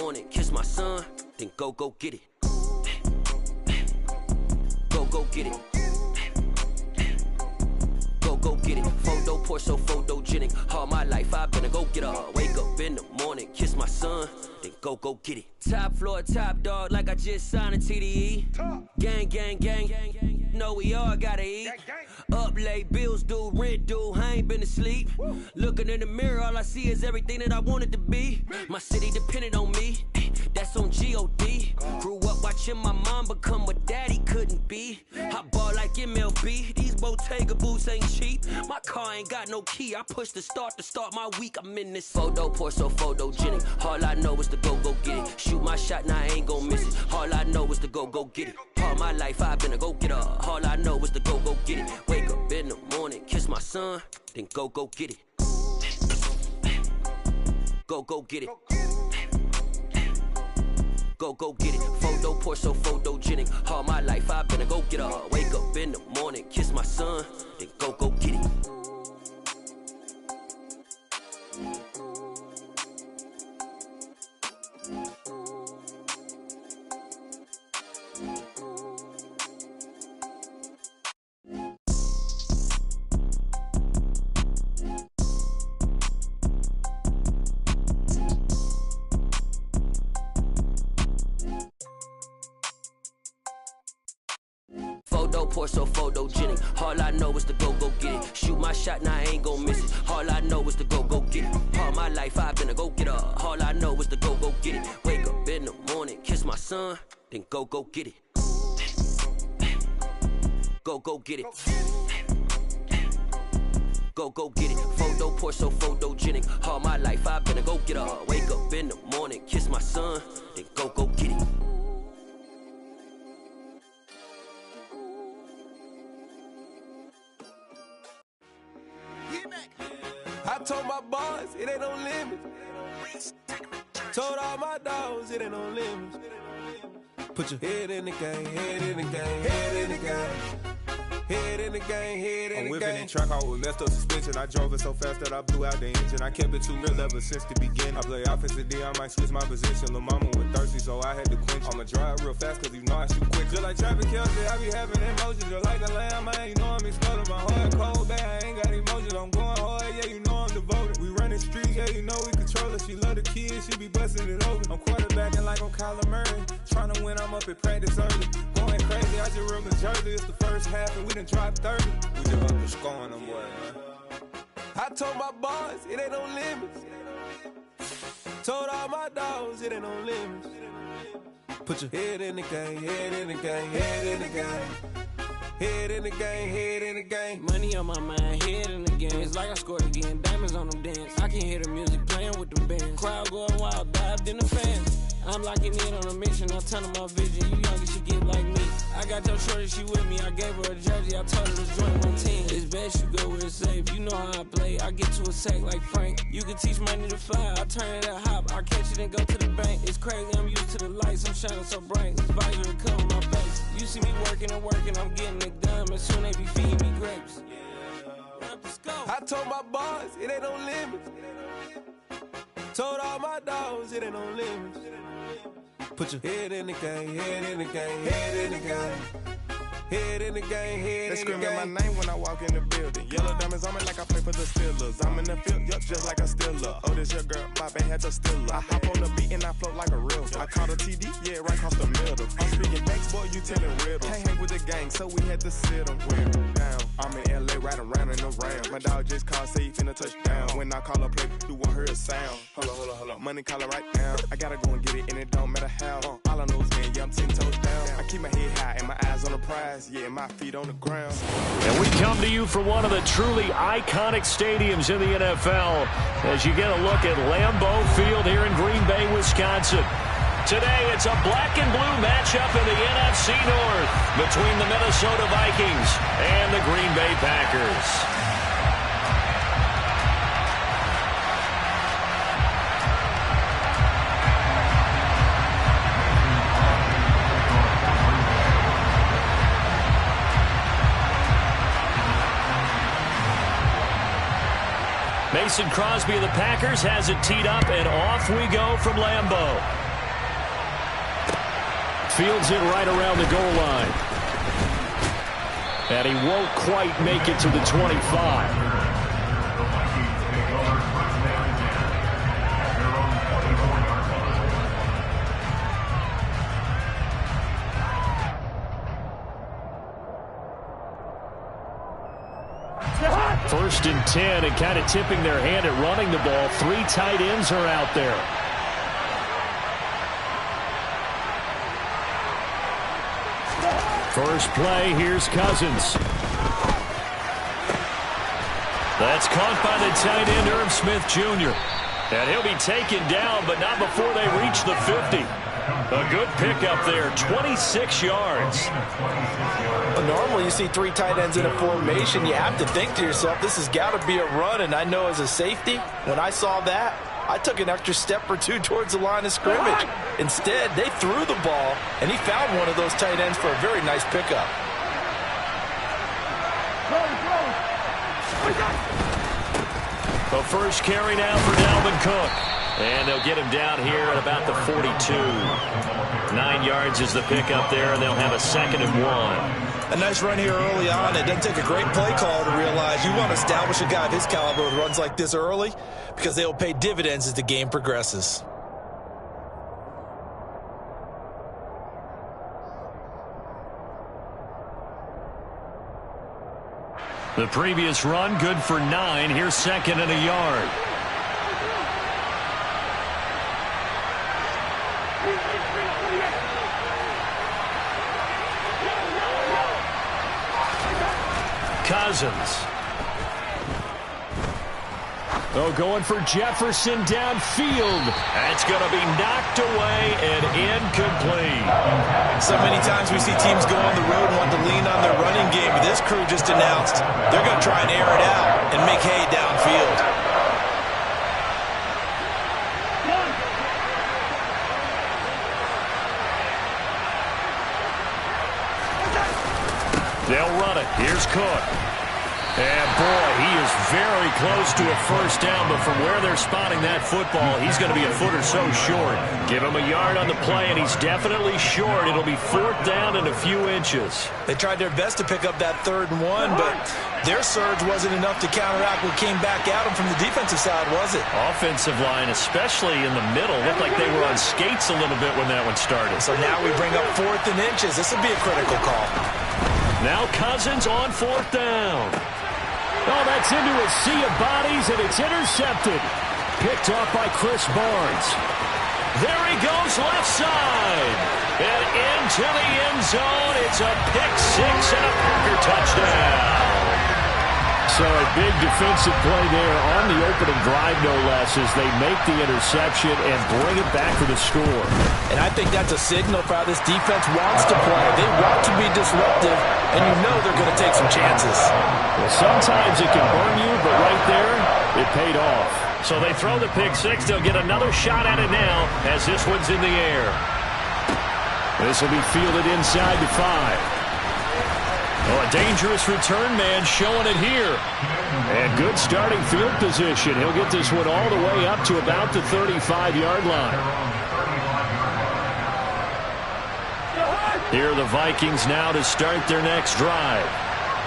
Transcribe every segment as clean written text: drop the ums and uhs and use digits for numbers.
morning, kiss my son, then go get it. Go get it. Go get it. Photo poor, so photogenic. All my life I've been a go getter. Wake up in the morning, kiss my son, then go get it. Top floor, top dog, like I just signed a TDE. Gang, gang, gang, gang. Know we all gotta eat. Up late, bills due, rent due. I ain't been asleep. Looking in the mirror, all I see is everything that I wanted to be. My city depended on me. That's on G.O.D. Grew up watching my mom become what daddy couldn't be. I ball like MLB. These Bottega boots ain't cheap. My car ain't got no key. I push the start to start my week. I'm in this photo poor, so photogenic. All I know is to go get it. Shoot my shot, now I ain't gon' miss it. All I know is to go get it. All my life I've been a go getter. All I know is to go get it. Wake up in the morning, kiss my son, then go get it. Go get it. Go get it. Photo poor, so photogenic. All my life I've been a go getter. Wake up in the morning, kiss my son, then go get it. Photo poor, so photogenic. All I know is to go get it. Shoot my shot, now I ain't gon' miss it. All I know is to go get it. All my life I've been a go getter. All I know is to go get it. Wake up in the morning, kiss my son, then go get it. Go get it. Go get it. Photo poor, so photogenic. All my life I've been a go getter. Wake up in the morning, kiss my son, then go get it. I told my boys it ain't no limits. Told all my dogs it ain't no limits. Put your head in the game, head in the game, head in the game. Head in the game, head in the game. I'm whipping in track, I was messed up suspension. I drove it so fast that I blew out the engine. I kept it too real ever since the beginning. I play offensive D, I might switch my position. Lil' mama was thirsty, so I had to quench. I'ma drive real fast, cause you know I shoot quick. Just like traffic Kelsey, I be having emotions. Just like a lamb, man, you know I'm exploding. My heart cold, bad, I ain't got emotions. I'm going hard, yeah, you know I'm devoted. We running streets, yeah, you know we control it. She love the kids, she be busting it over. I'm quarterbacking like I'm Kyler Murray. Trying to win, I'm up at practice early. Going crazy, I just run the jersey. It's the first half, and we done dropped 30. We just up to scoring them, boy, man. I told my boys it ain't no limits. Told all my dogs it ain't no limits. Put your head in the game, head in the game, head in the game. Head in the game, head in the game. Money on my mind, head in the game. It's like I scored again, diamonds on them dance. I can hear the music playing with them bands. Crowd going wild, dived in the fans. I'm locking in on a mission, I'm telling my vision. You young, you should get like me. I got your shorty, she with me. I gave her a jersey, I told her to join my team. It's best you go where it's safe. You know how I play. I get to a sack like Frank. You can teach money to fly. I turn it at hop. I catch it and go to the bank. It's crazy, I'm used to the lights. I'm shining so bright. This visor cover my face. You see me working and working, I'm getting it done. And soon they be feeding me grapes. Let's go. I told my boys it ain't no limits. Told all my dogs it ain't no limits. Put your head in the game, head in the game, head in the game. Head in the game, head They in the game. screaming my name when I walk in the building. Yellow diamonds on me like I play for the Steelers. I'm in the field, yup, just like a Steeler. Oh, this your girl, my band had to steal her. I hop on the beat and I float like a real. I caught a TD, yeah, right across the middle. I'm speaking facts, boy, you telling riddles. Can't hang with the gang, so we had to sit them down. I'm in LA, riding around in the round. My dog just called, say he finna touchdown. When I call a play, you won't hear a sound. Hold up, money calling right now. I gotta go and get it, and it don't matter how. All I know is, man, yeah, I'm 10 toes down. I keep my head high and my eyes on the prize. Yeah, my feet on the ground. And we come to you from one of the truly iconic stadiums in the NFL as you get a look at Lambeau Field here in Green Bay, Wisconsin. Today, it's a black and blue matchup in the NFC North between the Minnesota Vikings and the Green Bay Packers. Mason Crosby of the Packers has it teed up, and off we go from Lambeau. fields it right around the goal line. And he won't quite make it to the 25. First and 10, and kind of tipping their hand at running the ball. 3 tight ends are out there. First play, here's Cousins. That's caught by the tight end, Irv Smith Jr. And he'll be taken down, but not before they reach the 50. A good pickup there, 26 yards. Well, normally you see 3 tight ends in a formation. You have to think to yourself, this has got to be a run. And I know as a safety, when I saw that, I took an extra step or 2 towards the line of scrimmage. Instead, they threw the ball, and he found one of those tight ends for a very nice pickup. The first carry now for Dalvin Cook. And they'll get him down here at about the 42. 9 yards is the pickup there, and they'll have a 2nd and 1. A nice run here early on. It doesn't take a great play caller to realize you want to establish a guy of his caliber with runs like this early because they will pay dividends as the game progresses. The previous run, good for 9. Here's 2nd and a yard. Cousins. Oh, going for Jefferson downfield. That's going to be knocked away and incomplete. So many times we see teams go on the road and want to lean on their running game. But this crew just announced they're going to try and air it out and make hay downfield. They'll run it. Here's Cook. And, boy, he is very close to a first down, but from where they're spotting that football, he's going to be a foot or so short. Give him a yard on the play, and he's definitely short. It'll be 4th down and a few inches. They tried their best to pick up that 3rd and 1, but their surge wasn't enough to counteract what came back at them from the defensive side, was it? Offensive line, especially in the middle, looked like they were on skates a little bit when that one started. So now we bring up 4th and inches. This will be a critical call. Now Cousins on 4th down. Oh, that's into a sea of bodies, and it's intercepted. Picked off by Chris Barnes. There he goes, left side. And into the end zone. It's a pick 6 and a Packer touchdown. So a big defensive play there on the opening drive, no less, as they make the interception and bring it back for the score. And I think that's a signal for how this defense wants to play. They want to be disruptive, and you know they're going to take some chances. Well, sometimes it can burn you, but right there, it paid off. So they throw the pick 6. They'll get another shot at it now as this one's in the air. This will be fielded inside the 5. Oh, a dangerous return man showing it here. And good starting field position. He'll get this one all the way up to about the 35-yard line. Here are the Vikings now to start their next drive.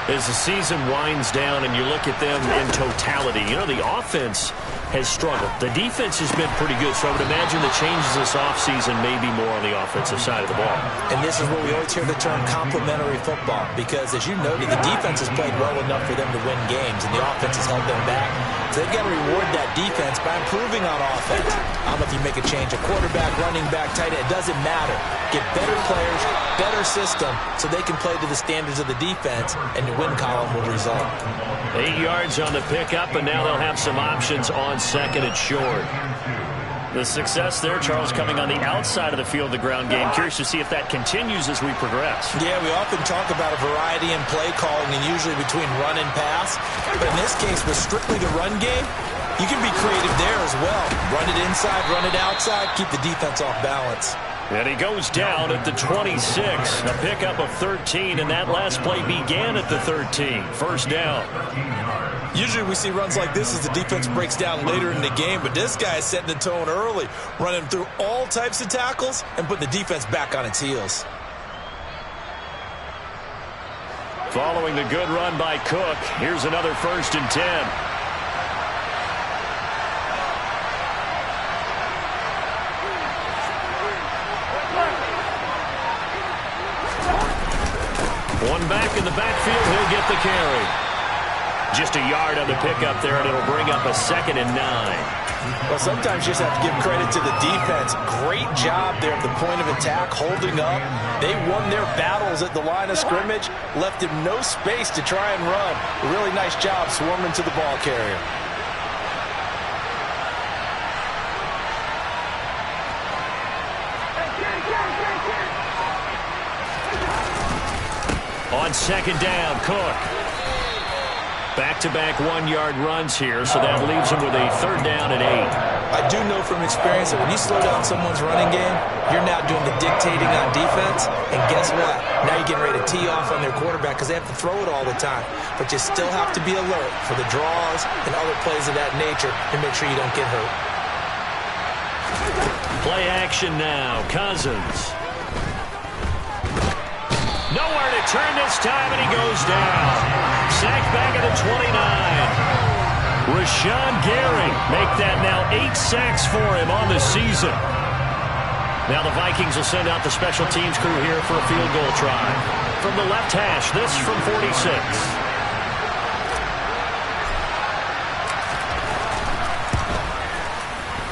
As the season winds down and you look at them in totality, you know, the offense has struggled. The defense has been pretty good, so I would imagine the changes this offseason may be more on the offensive side of the ball. And this is where we always hear the term complementary football, because as you noted, the defense has played well enough for them to win games, and the offense has held them back. So they've got to reward that defense by improving on offense. I don't know if you make a change, a quarterback, running back, tight end, it doesn't matter. Get better players, better system, so they can play to the standards of the defense, and the win column will result. 8 yards on the pickup, and now they'll have some options on 2nd and short. The success there, Charles, coming on the outside of the field, the ground game. Curious to see if that continues as we progress. Yeah, we often talk about a variety in play calling and usually between run and pass. But in this case, with strictly the run game, you can be creative there as well. Run it inside, run it outside, keep the defense off balance. And he goes down at the 26. A pickup of 13, and that last play began at the 13. First down. Usually we see runs like this as the defense breaks down later in the game, but this guy is setting the tone early, running through all types of tackles and putting the defense back on its heels. Following the good run by Cook, here's another 1st and 10. One back in the backfield, he'll get the carry. Just a yard on the pickup there, and it'll bring up a 2nd and 9. Well, sometimes you just have to give credit to the defense. Great job there at the point of attack, holding up. They won their battles at the line of scrimmage, left him no space to try and run. A really nice job swarming to the ball carrier. On 2nd down, Cook. Back-to-back 1-yard runs here, so that leaves him with a 3rd down and 8. I do know from experience that when you slow down someone's running game, you're now doing the dictating on defense, and guess what? Now you're getting ready to tee off on their quarterback because they have to throw it all the time. But you still have to be alert for the draws and other plays of that nature and make sure you don't get hurt. Play action now, Cousins. Nowhere to turn this time, and he goes down. Sacked back at the 29. Rashawn Gary make that now 8 sacks for him on the season. Now the Vikings will send out the special teams crew here for a field goal try. From the left hash, this from 46.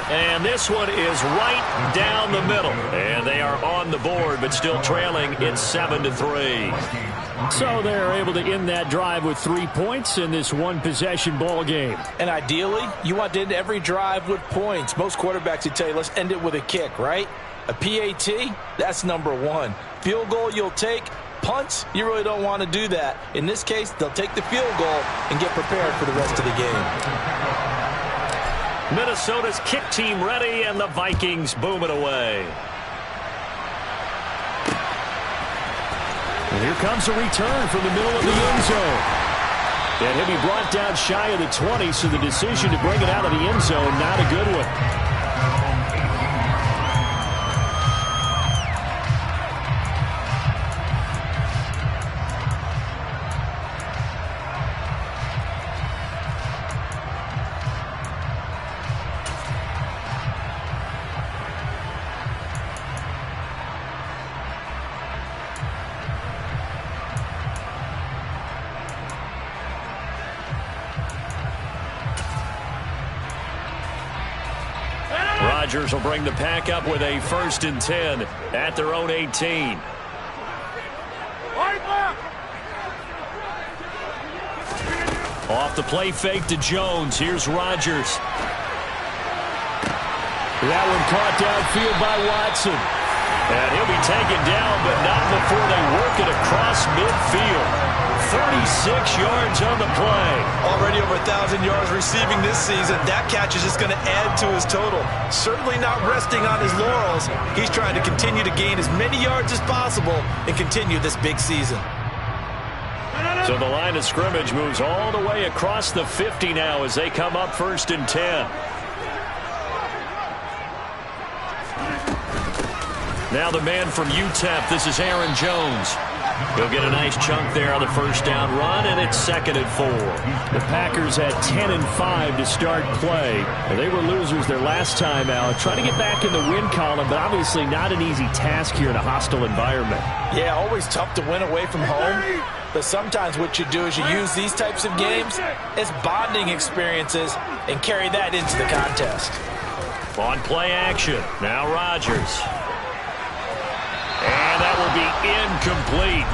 And this one is right down the middle. And they are on the board, but still trailing. It's 7-3. So they're able to end that drive with 3 points in this one-possession ball game. And ideally, you want to end every drive with points. Most quarterbacks would tell you, let's end it with a kick, right? A PAT, that's number 1. Field goal you'll take. Punts, you really don't want to do that. In this case, they'll take the field goal and get prepared for the rest of the game. Minnesota's kick team ready, and the Vikings boom it away. And here comes a return from the middle of the end zone. And he'll be brought down shy of the 20, so the decision to bring it out of the end zone, not a good one. Rodgers will bring the pack up with a 1st and 10 at their own 18. Off the play fake to Jones. Here's Rodgers. That one caught downfield by Watson. And he'll be taken down, but not before they work it across midfield. 36 yards on the play. Already over 1,000 yards receiving this season. That catch is just going to add to his total. Certainly not resting on his laurels. He's trying to continue to gain as many yards as possible and continue this big season. So the line of scrimmage moves all the way across the 50 now as they come up 1st and 10. Now the man from UTEP, this is Aaron Jones. He'll get a nice chunk there on the 1st down run, and it's 2nd and 4. The Packers had 10 and 5 to start play. They were losers their last time out. Trying to get back in the win column, but obviously not an easy task here in a hostile environment. Yeah, always tough to win away from home. But sometimes what you do is you use these types of games as bonding experiences and carry that into the contest. On play action, now Rodgers. And that will be incomplete.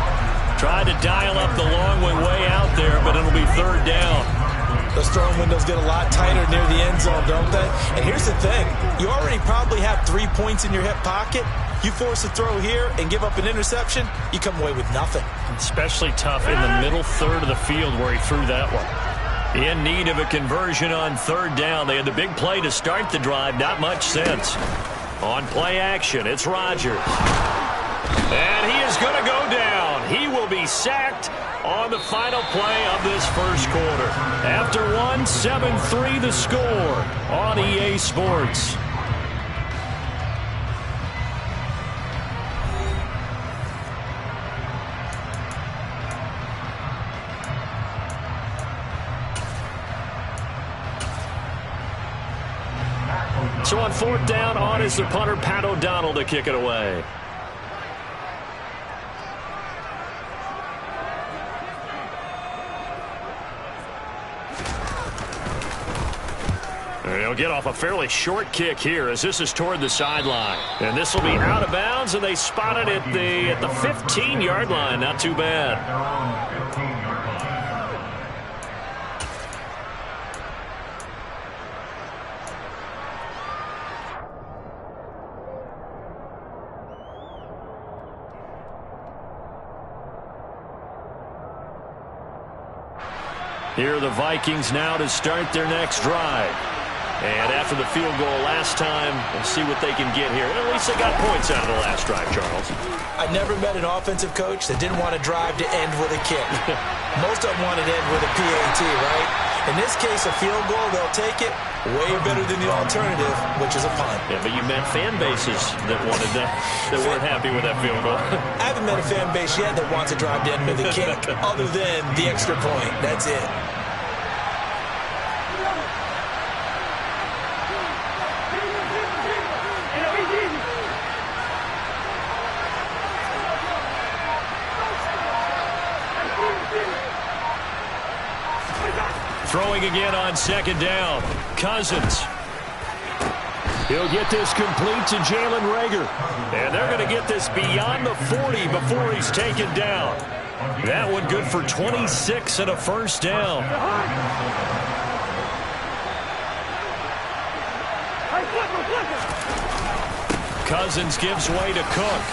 Tried to dial up the long way out there, but it'll be 3rd down. Those throwing windows get a lot tighter near the end zone, don't they? And here's the thing. You already probably have 3 points in your hip pocket. You force a throw here and give up an interception, you come away with nothing. Especially tough in the middle third of the field where he threw that one. In need of a conversion on 3rd down. They had the big play to start the drive. Not much sense. On play action, it's Rodgers. And he is going to go down. He will be sacked on the final play of this first quarter. After one, 7-3 the score on EA Sports. So on fourth down, on is the punter, Pat O'Donnell, to kick it away. And he'll get off a fairly short kick here as this is toward the sideline. And this will be out of bounds, and they spotted it at the 15-yard line. Not too bad. Here are the Vikings now to start their next drive. And after the field goal last time, we'll see what they can get here. At least they got points out of the last drive, Charles. I never met an offensive coach that didn't want to drive to end with a kick. Most of them wanted to end with a PAT, right? In this case, a field goal, they'll take it. Way better than the alternative, which is a punt. Yeah, but you met fan bases that wanted that weren't happy with that field goal. I haven't met a fan base yet that wants to drive to end with a kick other than the extra point. That's it. Throwing again on second down. Cousins. He'll get this complete to Jalen Reagor. And they're going to get this beyond the 40 before he's taken down. That one good for 26 and a first down. Cousins gives way to Cook.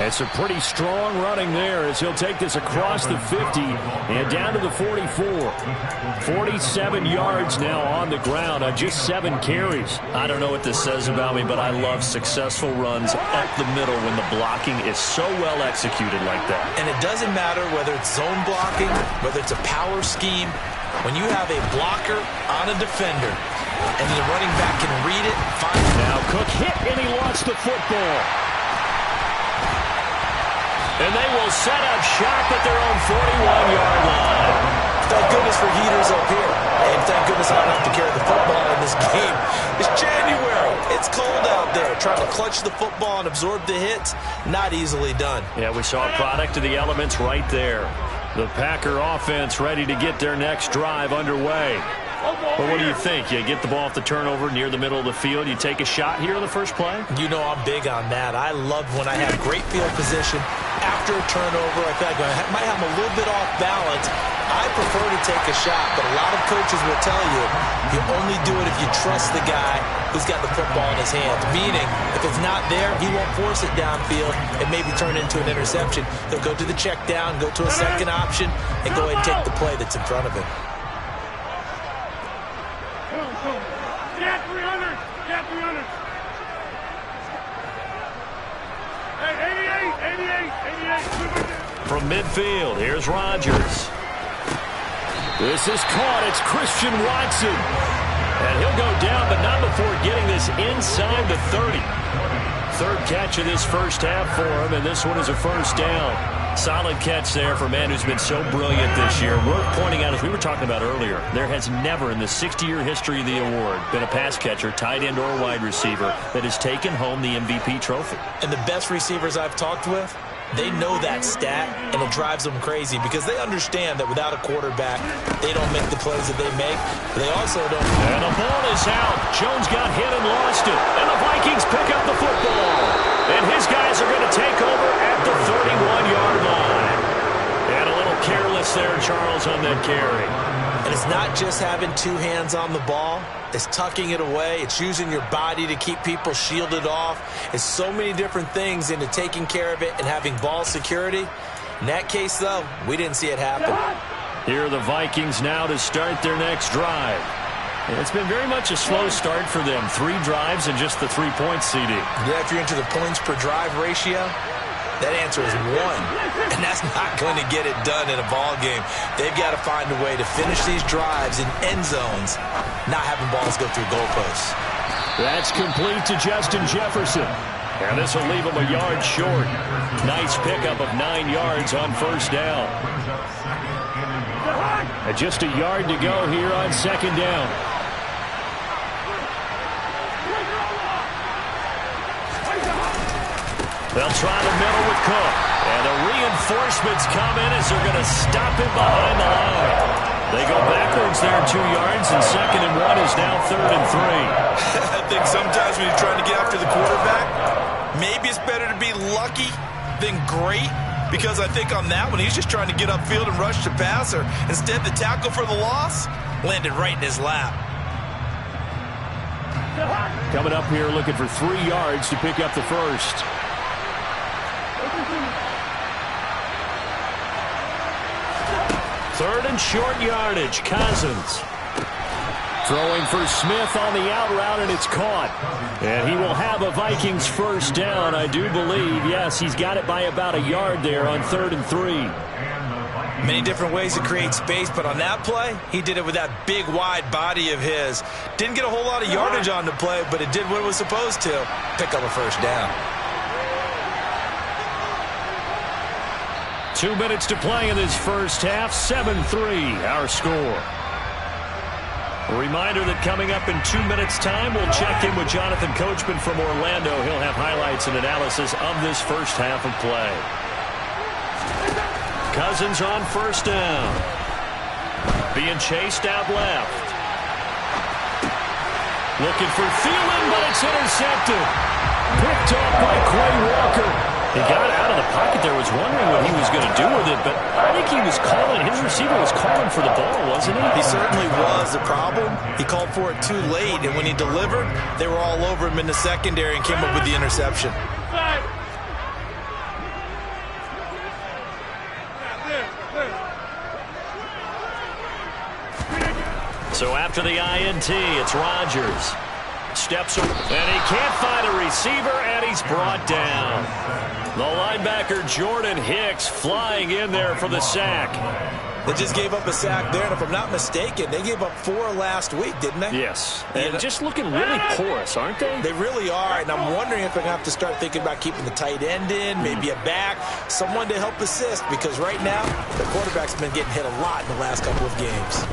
It's a pretty strong running there as he'll take this across the 50 and down to the 44. 47 yards now on the ground on just 7 carries. I don't know what this says about me, but I love successful runs up the middle when the blocking is so well executed like that. And it doesn't matter whether it's zone blocking, whether it's a power scheme. When you have a blocker on a defender and the running back can read it, find it. Now Cook hit and he lost the football. And they will set up shop at their own 41-yard line. Thank goodness for heaters up here. And thank goodness I don't have to carry the football in this game. It's January. It's cold out there. Trying to clutch the football and absorb the hits, not easily done. Yeah, we saw a product of the elements right there. The Packer offense ready to get their next drive underway. Well, what do you think? You get the ball off the turnover near the middle of the field. You take a shot here on the first play? You know I'm big on that. I love when I have great field position. After a turnover, I feel like I might have a little bit off balance. I prefer to take a shot, but a lot of coaches will tell you only do it if you trust the guy who's got the football in his hands. Meaning, if it's not there, he won't force it downfield and maybe turn into an interception. He'll go to the check down, go to a second option, and go ahead and take the play that's in front of him. From midfield, here's Rodgers. This is caught. It's Christian Watson. And he'll go down, but not before getting this inside the 30. Third catch of this first half for him, and this one is a first down. Solid catch there for a man who's been so brilliant this year. Worth pointing out, as we were talking about earlier, there has never in the 60-year history of the award been a pass catcher, tight end, or wide receiver that has taken home the MVP trophy. And the best receivers I've talked with, they know that stat, and it drives them crazy because they understand that without a quarterback, they don't make the plays that they make. But they also don't. And the ball is out. Jones got hit and lost it. And the Vikings pick up the football. And his guys are going to take over at the 31-yard line. And a little careless there, Charles, on that carry. And it's not just having two hands on the ball. It's tucking it away. It's using your body to keep people shielded off. It's so many different things into taking care of it and having ball security. In that case, though, we didn't see it happen. Here are the Vikings now to start their next drive. It's been very much a slow start for them. 3 drives and just the 3 points, CD. Yeah, if you're into the points per drive ratio, that answer is 1. And that's not going to get it done in a ball game. They've got to find a way to finish these drives in end zones, not having balls go through goalposts. That's complete to Justin Jefferson. And this will leave him a yard short. Nice pickup of 9 yards on first down. And just a yard to go here on second down. They'll try the middle with Cook. And the reinforcements come in as they're going to stop him behind the line. They go backwards there 2 yards, and 2nd and 1 is now 3rd and 3. I think sometimes when you're trying to get after the quarterback, maybe it's better to be lucky than great, because I think on that one, he's just trying to get upfield and rush the passer. Instead, the tackle for the loss landed right in his lap. Coming up here looking for 3 yards to pick up the first. Third and short yardage. Cousins throwing for Smith on the out route, and it's caught. And he will have a Vikings first down, I do believe. Yes, he's got it by about a yard there on 3rd and 3. Many different ways to create space, but on that play, he did it with that big, wide body of his. Didn't get a whole lot of yardage on the play, but it did what it was supposed to. Pick up a first down. 2 minutes to play in this first half. 7-3, our score. A reminder that coming up in 2 minutes' time, we'll check in with Jonathan Coachman from Orlando. He'll have highlights and analysis of this first half of play. Cousins on first down. Being chased out left. Looking for Thielen, but it's intercepted. Picked off by Quay Walker. He got out of the pocket there, was wondering what he was going to do with it, but I think he was calling, his receiver was calling for the ball, wasn't he? He certainly was. The problem, he called for it too late, and when he delivered, they were all over him in the secondary and came up with the interception. So after the INT, it's Rodgers. Steps and he can't find a receiver, and he's brought down. The linebacker Jordan Hicks flying in there for the sack. They just gave up a sack there, and if I'm not mistaken, they gave up 4 last week, didn't they? Yes, and just looking really porous, aren't they? They really are, and I'm wondering if they're going to have to start thinking about keeping the tight end in, maybe a back, someone to help assist, because right now, the quarterback's been getting hit a lot in the last couple of games.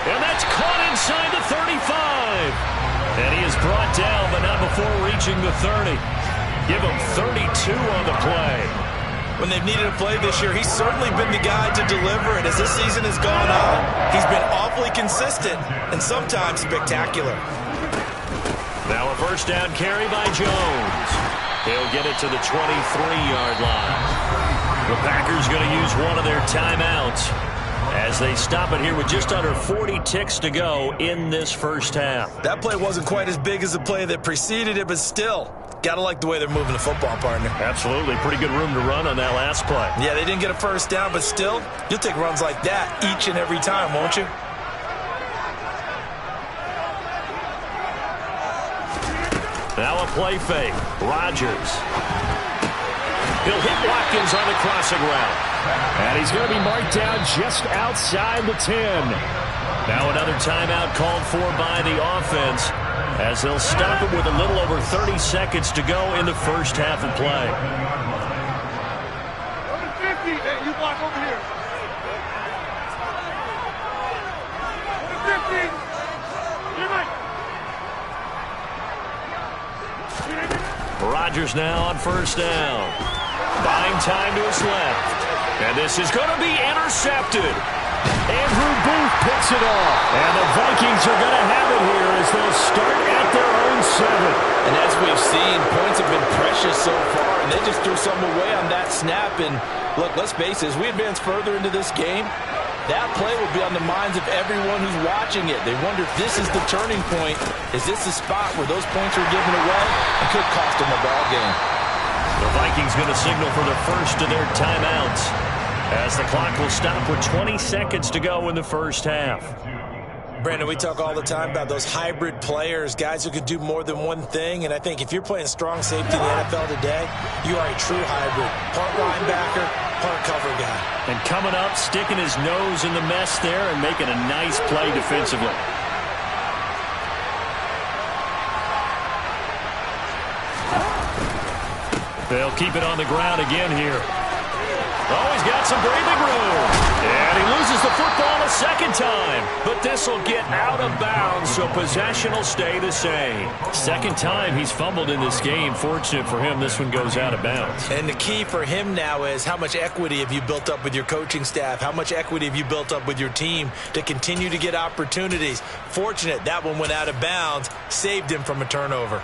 And that's caught inside the 35. And he is brought down, but not before reaching the 30. Give him 32 on the play. When they've needed a play this year, he's certainly been the guy to deliver. And as this season has gone on, he's been awfully consistent and sometimes spectacular. Now a first down carry by Jones. He'll get it to the 23-yard line. The Packers going to use one of their timeouts as they stop it here with just under 40 ticks to go in this first half. That play wasn't quite as big as the play that preceded it, but still, got to like the way they're moving the football, partner. Absolutely. Pretty good room to run on that last play. Yeah, they didn't get a first down, but still, you'll take runs like that each and every time, won't you? Now a play fake. Rodgers. He'll hit Watkins on the crossing route. And he's going to be marked down just outside the 10. Now another timeout called for by the offense as they'll stop it with a little over 30 seconds to go in the first half of play. Number 50, hey, you block over here. Number 50, Rodgers now on first down. Buying time to his left. And this is going to be intercepted. Andrew Booth picks it off. And the Vikings are going to have it here as they'll start at their own 7. And as we've seen, points have been precious so far, and they just threw some away on that snap. And look, let's face it, as we advance further into this game, that play will be on the minds of everyone who's watching it. They wonder if this is the turning point. Is this the spot where those points are given away? It could cost them a ball game. The Vikings going to signal for the first of their timeouts as the clock will stop with 20 seconds to go in the first half. Brandon, we talk all the time about those hybrid players, guys who could do more than one thing, and I think if you're playing strong safety in the NFL today, you are a true hybrid. Part linebacker, part cover guy. And coming up, sticking his nose in the mess there and making a nice play defensively. They'll keep it on the ground again here. Oh, he's got some breathing room. And he loses the football a second time. But this will get out of bounds, so possession will stay the same. Second time he's fumbled in this game. Fortunate for him, this one goes out of bounds. And the key for him now is how much equity have you built up with your coaching staff? How much equity have you built up with your team to continue to get opportunities? Fortunate that one went out of bounds, saved him from a turnover.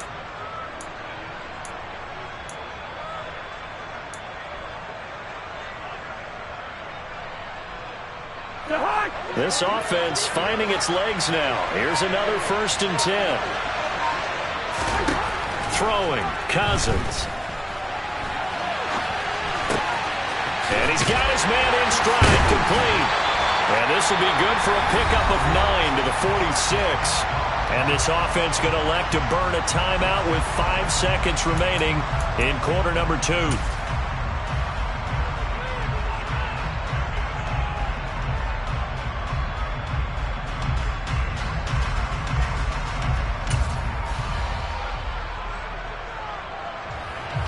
This offense finding its legs now. Here's another 1st and 10. Throwing, Cousins. And he's got his man in stride, complete. And this will be good for a pickup of 9 to the 46. And this offense going to elect to burn a timeout with 5 seconds remaining in quarter number 2.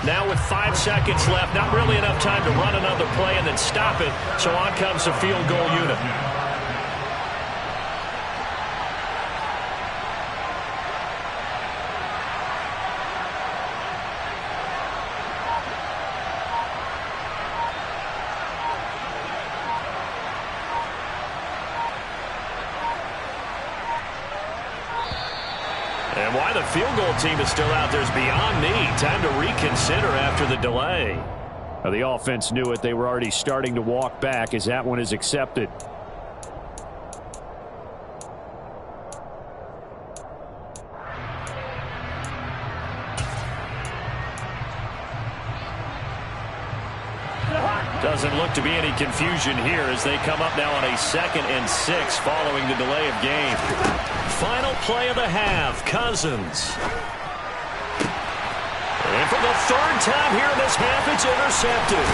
Now with 5 seconds left, not really enough time to run another play and then stop it. So on comes the field goal unit. And why the field goal team is still out there is beyond me. Time to reconsider after the delay. Well, the offense knew it. They were already starting to walk back as that one is accepted. Doesn't look to be any confusion here as they come up now on a 2nd and 6 following the delay of game. Final play of the half, Cousins. And for the 3rd time here in this half, it's intercepted.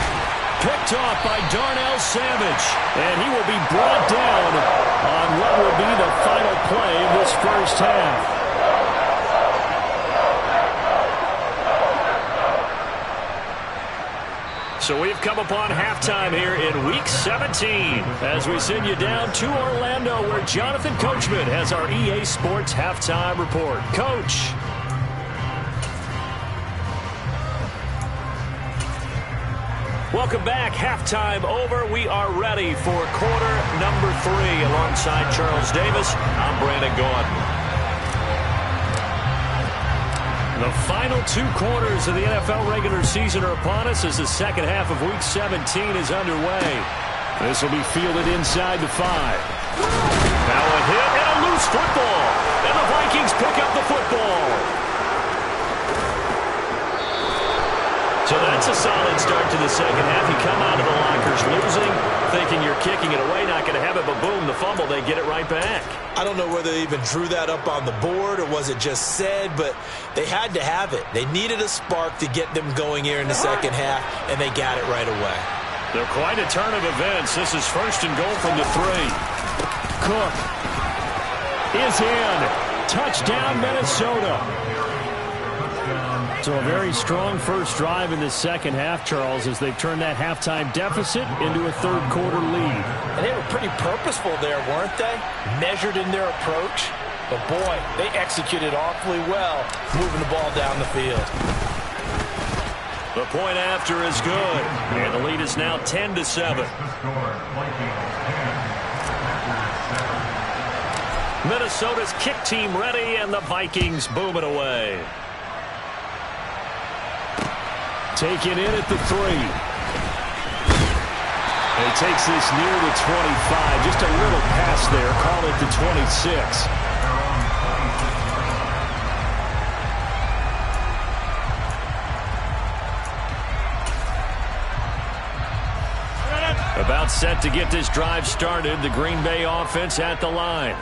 Picked off by Darnell Savage. And he will be brought down on what will be the final play of this first half. So we've come upon halftime here in Week 17 as we send you down to Orlando where Jonathan Coachman has our EA Sports Halftime Report. Coach. Welcome back. Halftime over. We are ready for quarter number 3 alongside Charles Davis. I'm Brandon Gaudin. The final 2 quarters of the NFL regular season are upon us as the second half of Week 17 is underway. This will be fielded inside the 5. Now a hit and a loose football. And the Vikings pick up the football. So that's a solid start to the second half. You come out of the lockers losing, thinking you're kicking it away, not going to have it, but boom, the fumble, they get it right back. I don't know whether they even drew that up on the board or was it just said, but they had to have it. They needed a spark to get them going here in the second half, and they got it right away. They're quite a turn of events. This is 1st and goal from the 3. Cook is in. Touchdown, Minnesota. So a very strong first drive in the second half, Charles, as they've turned that halftime deficit into a 3rd quarter lead. And they were pretty purposeful there, weren't they? Measured in their approach. But, boy, they executed awfully well, moving the ball down the field. The point after is good. And the lead is now 10-7. Minnesota's kick team ready, and the Vikings boom it away. Taken in at the 3. And he takes this near the 25. Just a little pass there. Call it the 26. About set to get this drive started. The Green Bay offense at the line.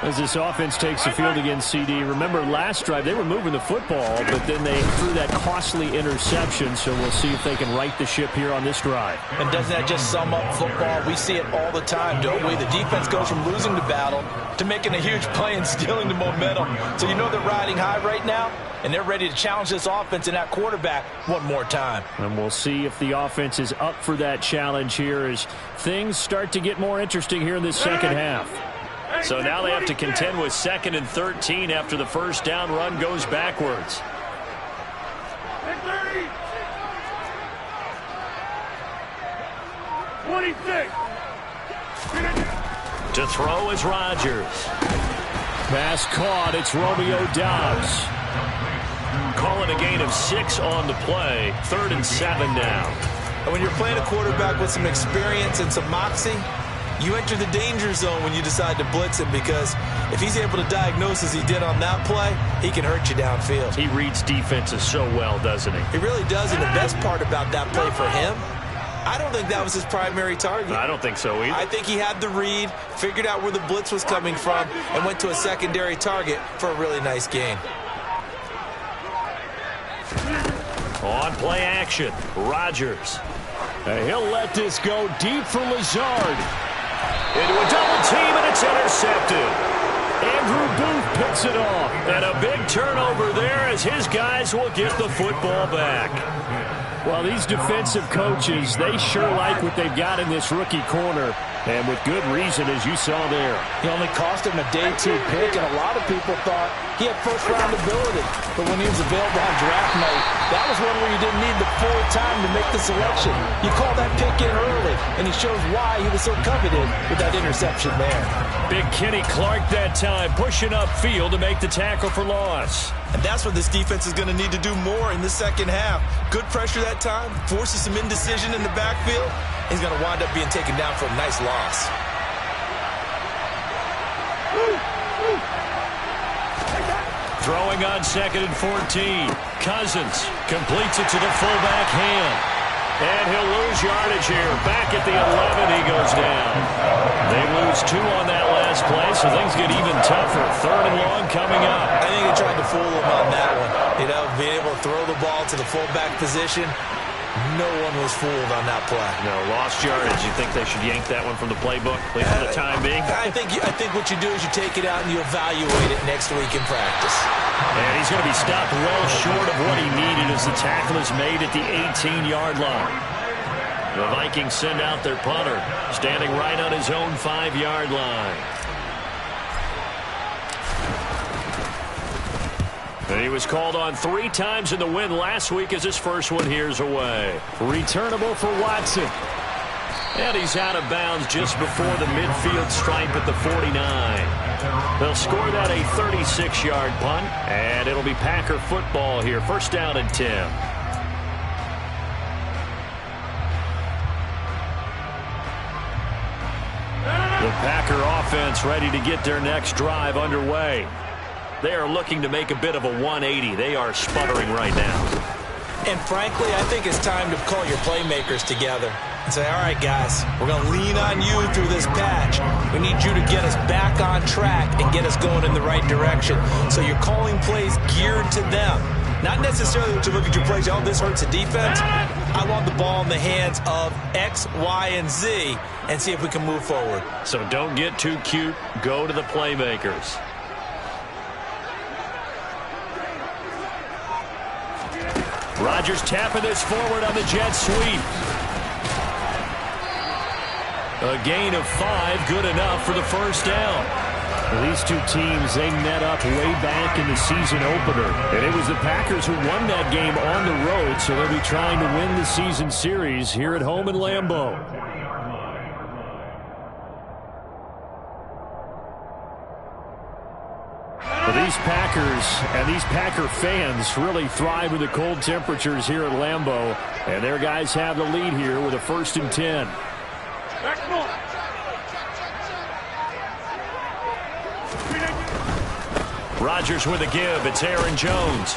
As this offense takes the field against CD, remember last drive they were moving the football, but then they threw that costly interception, so we'll see if they can right the ship here on this drive. And doesn't that just sum up football? We see it all the time, don't we? The defense goes from losing the battle to making a huge play and stealing the momentum. So you know they're riding high right now, and they're ready to challenge this offense and that quarterback one more time. And we'll see if the offense is up for that challenge here as things start to get more interesting here in this second half. So now they have to contend with 2nd and 13 after the first down run goes backwards. 26. To throw is Rodgers. Pass caught. It's Romeo Doubs. Calling a gain of 6 on the play. 3rd and 7 now. And when you're playing a quarterback with some experience and some moxie, you enter the danger zone when you decide to blitz him, because if he's able to diagnose as he did on that play, he can hurt you downfield. He reads defenses so well, doesn't he? He really does, and the best part about that play for him, I don't think that was his primary target. I don't think so either. I think he had the read, figured out where the blitz was coming from, and went to a secondary target for a really nice gain. On play action, Rodgers. He'll let this go deep for Lazard. Into a double team, and it's intercepted. Andrew Booth picks it off. And a big turnover there as his guys will get the football back. Well, these defensive coaches, they sure like what they've got in this rookie corner. And with good reason, as you saw there. He only cost him a day 2 pick, and a lot of people thought he had first-round ability. But when he was available on draft night, that was one where you didn't need the full time to make the selection. You call that pick in early, and he shows why he was so coveted with that interception there. Big Kenny Clark that time, pushing upfield to make the tackle for loss. And that's what this defense is going to need to do more in the second half. Good pressure that time, forces some indecision in the backfield. He's going to wind up being taken down for a nice loss. Throwing on 2nd and 14. Cousins completes it to the fullback hand. And he'll lose yardage here. Back at the 11, he goes down. They lose 2 on that last play, so things get even tougher. 3rd and long coming up. I think they tried to fool him on that one. You know, being able to throw the ball to the fullback position. No one was fooled on that play. No, lost yardage. You think they should yank that one from the playbook, at least for the time being? I think what you do is you take it out and you evaluate it next week in practice. And he's going to be stopped well short of what he needed as the tackle is made at the 18-yard line. The Vikings send out their punter, standing right on his own 5-yard line. And he was called on 3 times in the win last week as his first one here's away. Returnable for Watson. And he's out of bounds just before the midfield stripe at the 49. They'll score that a 36-yard punt, and it'll be Packer football here. 1st down and 10. The Packer offense ready to get their next drive underway. They are looking to make a bit of a 180. They are sputtering right now. And frankly, I think it's time to call your playmakers together and say, all right, guys, we're going to lean on you through this patch. We need you to get us back on track and get us going in the right direction. So you're calling plays geared to them. Not necessarily to look at your plays, oh, this hurts the defense. I want the ball in the hands of X, Y, and Z and see if we can move forward. So don't get too cute. Go to the playmakers. Rodgers tapping this forward on the jet sweep. A gain of 5, good enough for the 1st down. Well, these 2 teams, they met up way back in the season opener. And it was the Packers who won that game on the road, so they'll be trying to win the season series here at home in Lambeau. Well, these Packers and these Packer fans really thrive with the cold temperatures here at Lambeau. And their guys have the lead here with a 1st and 10. Rodgers with a give. It's Aaron Jones.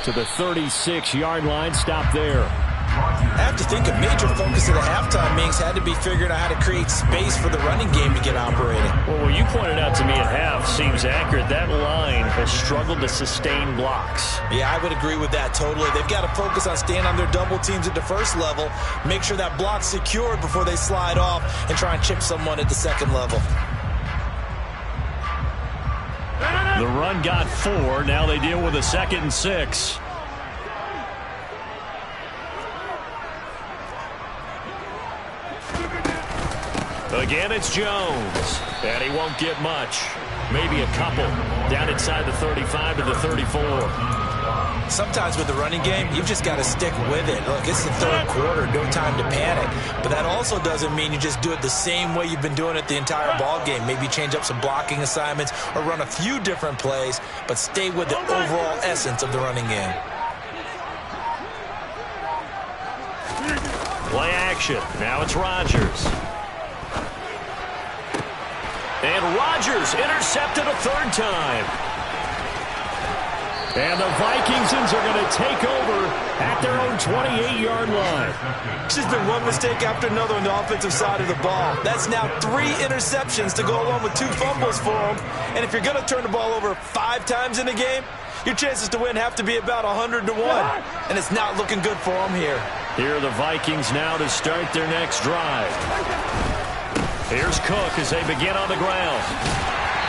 To the 36-yard line. Stop there. I have to think a major focus of the halftime meetings had to be figuring out how to create space for the running game to get operating. Well, what you pointed out to me at half seems accurate. That line has struggled to sustain blocks. Yeah, I would agree with that totally. They've got to focus on staying on their double teams at the first level, make sure that block's secured before they slide off and try and chip someone at the second level. The run got 4. Now they deal with a 2nd and 6. Again, it's Jones. And he won't get much. Maybe a couple. Down inside the 35 to the 34. Sometimes with the running game, you've just got to stick with it. Look, it's the third quarter, no time to panic. But that also doesn't mean you just do it the same way you've been doing it the entire ball game. Maybe change up some blocking assignments or run a few different plays, but stay with the overall essence of the running game. Play action. Now it's Rodgers. And Rodgers intercepted a 3rd time. And the Vikingsons are going to take over at their own 28-yard line. It's just been one mistake after another on the offensive side of the ball. That's now 3 interceptions to go along with 2 fumbles for them. And if you're going to turn the ball over 5 times in a game, your chances to win have to be about 100 to 1. And it's not looking good for them here. Here are the Vikings now to start their next drive. Here's Cook as they begin on the ground.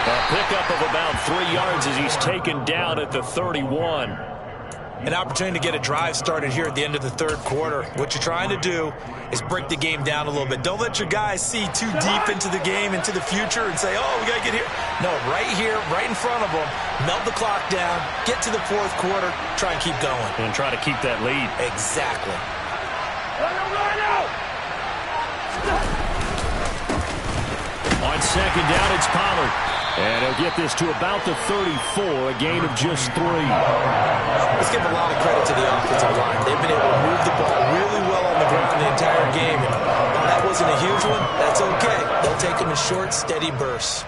A pickup of about 3 yards as he's taken down at the 31. An opportunity to get a drive started here at the end of the third quarter. What you're trying to do is break the game down a little bit. Don't let your guys see too deep into the game, into the future, and say, oh, we got to get here. No, right here, right in front of them, melt the clock down, get to the fourth quarter, try and keep going. And try to keep that lead. Exactly. On 2nd down, it's Pollard. And he'll get this to about the 34, a gain of just 3. Let's give a lot of credit to the offensive line. They've been able to move the ball really well on the ground for the entire game. And while that wasn't a huge one, that's okay. They'll take them in short, steady bursts.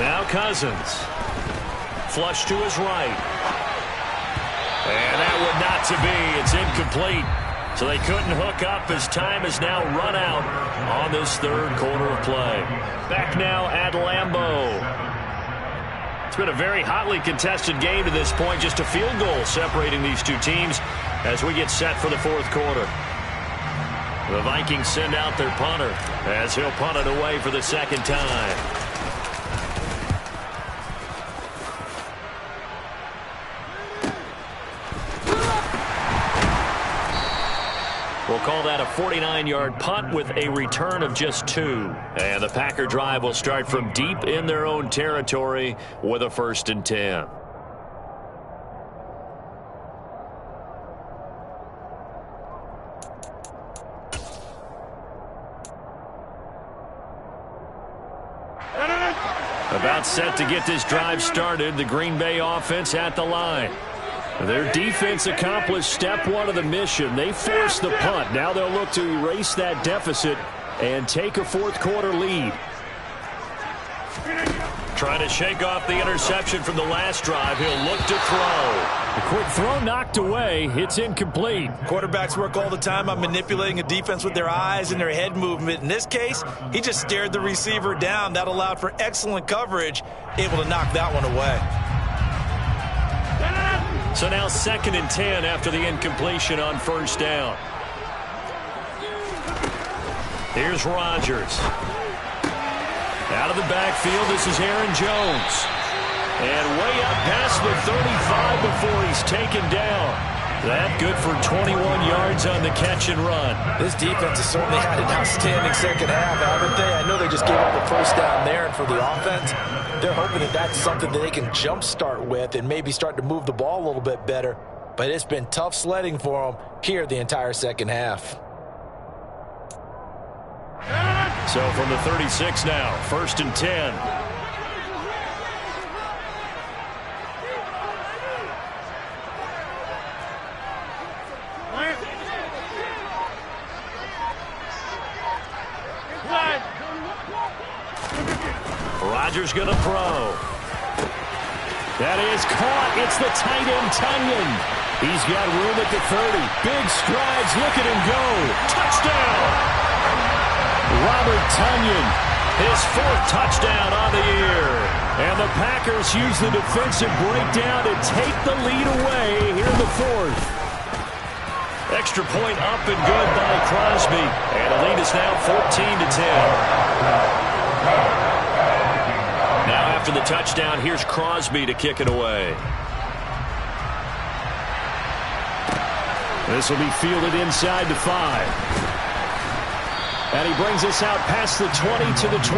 Now Cousins. Flush to his right. And that would not to be. It's incomplete. So they couldn't hook up as time is now run out on this third quarter of play. Back now at Lambeau. It's been a very hotly contested game to this point. Just a field goal separating these two teams as we get set for the fourth quarter. The Vikings send out their punter as he'll punt it away for the 2nd time. We'll call that a 49-yard punt with a return of just 2. And the Packer drive will start from deep in their own territory with a 1st and 10. About set to get this drive started, the Green Bay offense at the line. Their defense accomplished step 1 of the mission. They forced the punt. Now they'll look to erase that deficit and take a fourth quarter lead. Trying to shake off the interception from the last drive. He'll look to throw. The quick throw knocked away. It's incomplete. Quarterbacks work all the time on manipulating a defense with their eyes and their head movement. In this case, he just stared the receiver down. That allowed for excellent coverage, able to knock that one away. So now 2nd and 10 after the incompletion on 1st down. Here's Rodgers. Out of the backfield, this is Aaron Jones. And way up past the 35 before he's taken down. That good for 21 yards on the catch and run. This defense has certainly had an outstanding second half, haven't they? I know they just gave up the first down there, and for the offense, they're hoping that that's something that they can jumpstart with and maybe start to move the ball a little bit better. But it's been tough sledding for them here the entire second half. So from the 36 now, 1st and 10. Rodgers going to throw. That is caught. It's the tight end, Tunyon. He's got room at the 30. Big strides. Look at him go. Touchdown. Robert Tunyon, his 4th touchdown on the year. And the Packers use the defensive breakdown to take the lead away here in the 4th. Extra point up and good by Crosby. And the lead is now 14-10. Now after the touchdown, here's Crosby to kick it away. This will be fielded inside the 5. And he brings us out past the 20 to the 24.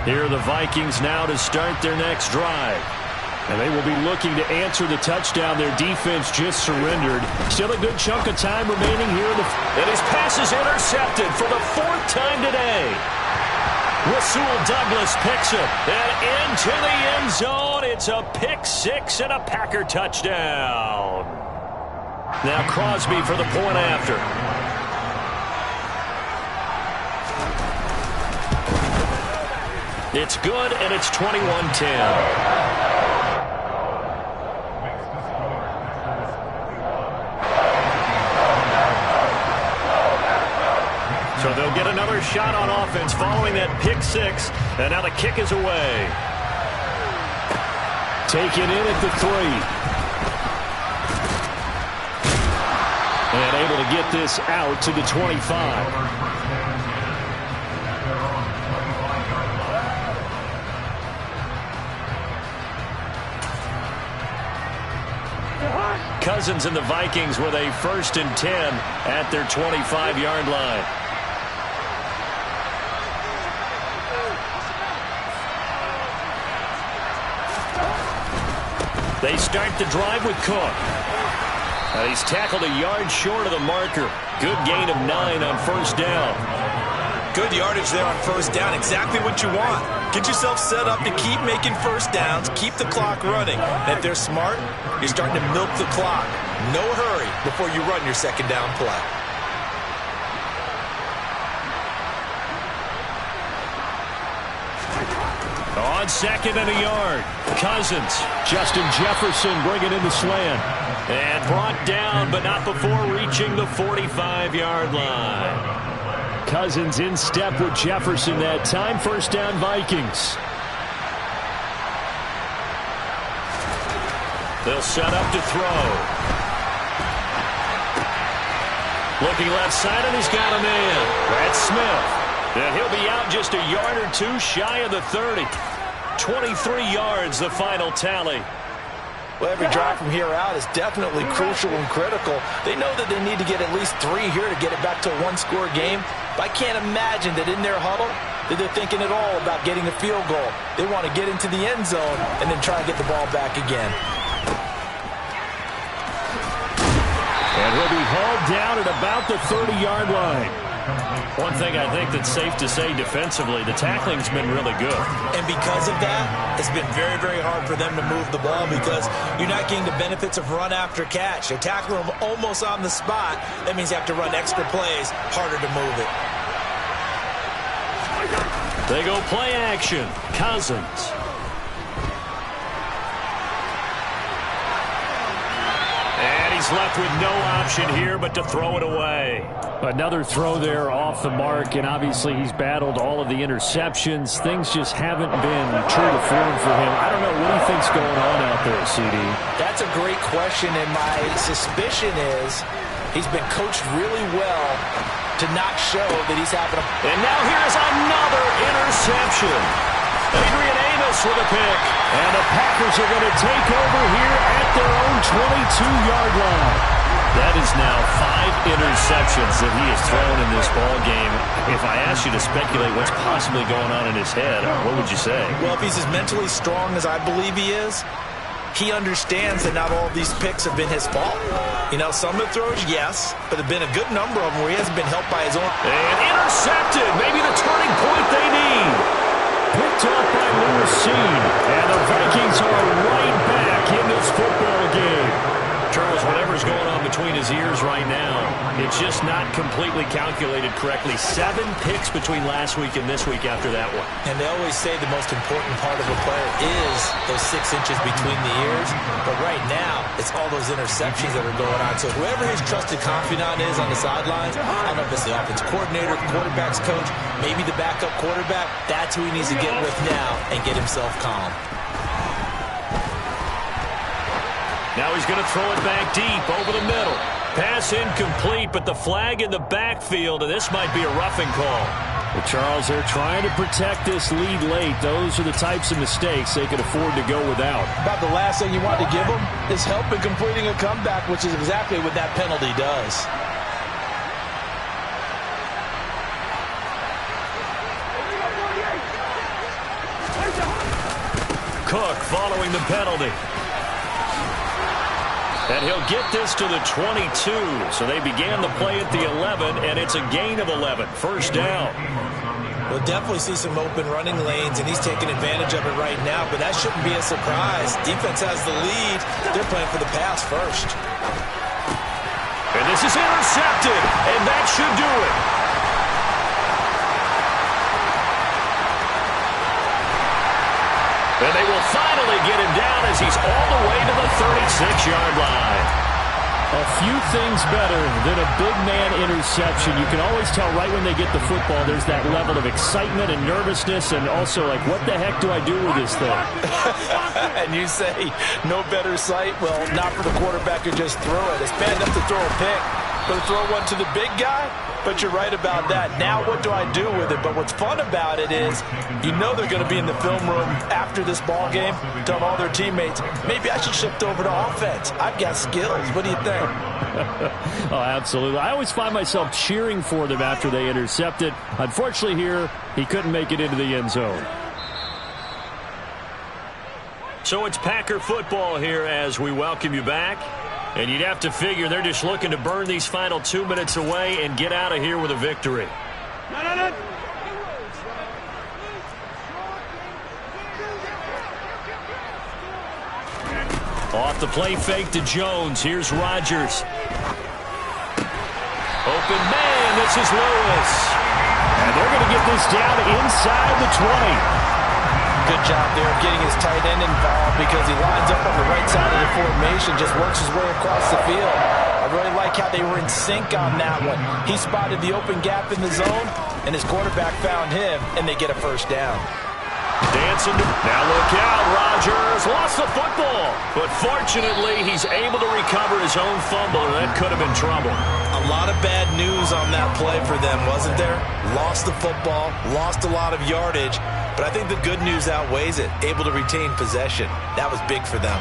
Here are the Vikings now to start their next drive. And they will be looking to answer the touchdown their defense just surrendered. Still a good chunk of time remaining here. And his pass is intercepted for the 4th time today. Rasul Douglas picks it. And into the end zone. It's a pick 6 and a Packer touchdown. Now Crosby for the point after. It's good, and it's 21-10. So they'll get another shot on offense following that pick 6. And now the kick is away. Taken in at the 3. And able to get this out to the 25. Cousins and the Vikings with a 1st and 10 at their 25-yard line. They start the drive with Cook. He's tackled a yard short of the marker. Good gain of 9 on 1st down. Good yardage there on 1st down. Exactly what you want. Get yourself set up to keep making 1st downs, keep the clock running. And if they're smart, you're starting to milk the clock. No hurry before you run your 2nd down play. On 2nd and a yard, Cousins. Justin Jefferson bringing in the slant. And brought down, but not before reaching the 45-yard line. Cousins in step with Jefferson that time. 1st down, Vikings. They'll set up to throw. Looking left side, and he's got a man. That's Smith. And he'll be out just a yard or 2 shy of the 30. 23 yards, the final tally. Well, every drive from here out is definitely crucial and critical. They know that they need to get at least 3 here to get it back to a 1-score game. But I can't imagine that in their huddle that they're thinking at all about getting a field goal. They want to get into the end zone and then try and get the ball back again. And he'll be hauled down at about the 30-yard line. One thing I think that's safe to say defensively, the tackling's been really good. And because of that, it's been very, very hard for them to move the ball because you're not getting the benefits of run after catch. They're tackling them almost on the spot. That means you have to run extra plays, harder to move it. They go play action. Cousins. And he's left with no option here but to throw it away. Another throw there off the mark, and obviously he's battled all of the interceptions. Things just haven't been true to form for him. I don't know what he thinks going on out there, CD. That's a great question, and my suspicion is he's been coached really well to not show that he's having a... And now here's another interception. Adrian Amos with a pick. And the Packers are going to take over here at their own 22-yard line. That is now 5 interceptions that he has thrown in this ball game. If I asked you to speculate what's possibly going on in his head, what would you say? Well, if he's as mentally strong as I believe he is, he understands that not all of these picks have been his fault. You know, some of the throws, yes, but there have been a good number of them where he hasn't been helped by his own. And intercepted, maybe the turning point they need. Picked up by Lewis Seed. And the Vikings are right back in this football game. his ears right now. It's just not completely calculated correctly. 7 picks between last week and this week after that one. And they always say the most important part of a player is those 6 inches between the ears. But right now, it's all those interceptions that are going on. So whoever his trusted confidant is on the sidelines, I don't know if it's the offensive coordinator, quarterback's coach, maybe the backup quarterback, that's who he needs to get with now and get himself calm. Now he's going to throw it back deep over the middle. Pass incomplete, but the flag in the backfield, and this might be a roughing call. Well, Charles, they're trying to protect this lead late. Those are the types of mistakes they can afford to go without. About the last thing you want to give them is help in completing a comeback, which is exactly what that penalty does. Cook following the penalty. And he'll get this to the 22. So they began the play at the 11, and it's a gain of 11. First down. We'll definitely see some open running lanes, and he's taking advantage of it right now, but that shouldn't be a surprise. Defense has the lead. They're playing for the pass first. And this is intercepted, and that should do it. And they will finally get him down as he's all the way to the 36-yard line. A few things better than a big man interception. You can always tell right when they get the football, there's that level of excitement and nervousness, and also like, what the heck do I do with this thing? And you say, no better sight? Well, not for the quarterback who just threw it. It's bad enough to throw a pick, but to throw one to the big guy? But you're right about that. Now what do I do with it? But what's fun about it is you know they're going to be in the film room after this ball game telling all their teammates, maybe I should shift over to offense. I've got skills. What do you think? Oh, absolutely. I always find myself cheering for them after they intercept it. Unfortunately here, he couldn't make it into the end zone. So it's Packer football here as we welcome you back. And you'd have to figure they're just looking to burn these final 2 minutes away and get out of here with a victory. Off the play fake to Jones. Here's Rodgers. Open man. This is Lewis. And they're going to get this down inside the 20. Good job there of getting his tight end involved because he lines up on the right side of the formation, just works his way across the field. I really like how they were in sync on that one. He spotted the open gap in the zone, and his quarterback found him, and they get a first down. Dancing. Now look out. Rodgers lost the football. But fortunately, he's able to recover his own fumble, and that could have been trouble. A lot of bad news on that play for them, wasn't there? Lost the football, lost a lot of yardage. But I think the good news outweighs it. Able to retain possession. That was big for them.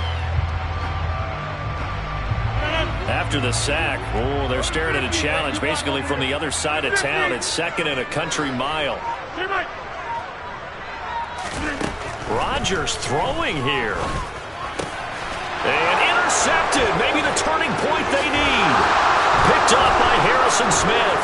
After the sack, oh, they're staring at a challenge basically from the other side of town. It's 2nd and a country mile. Rodgers throwing here. And intercepted. Maybe the turning point they need. Picked up by Harrison Smith.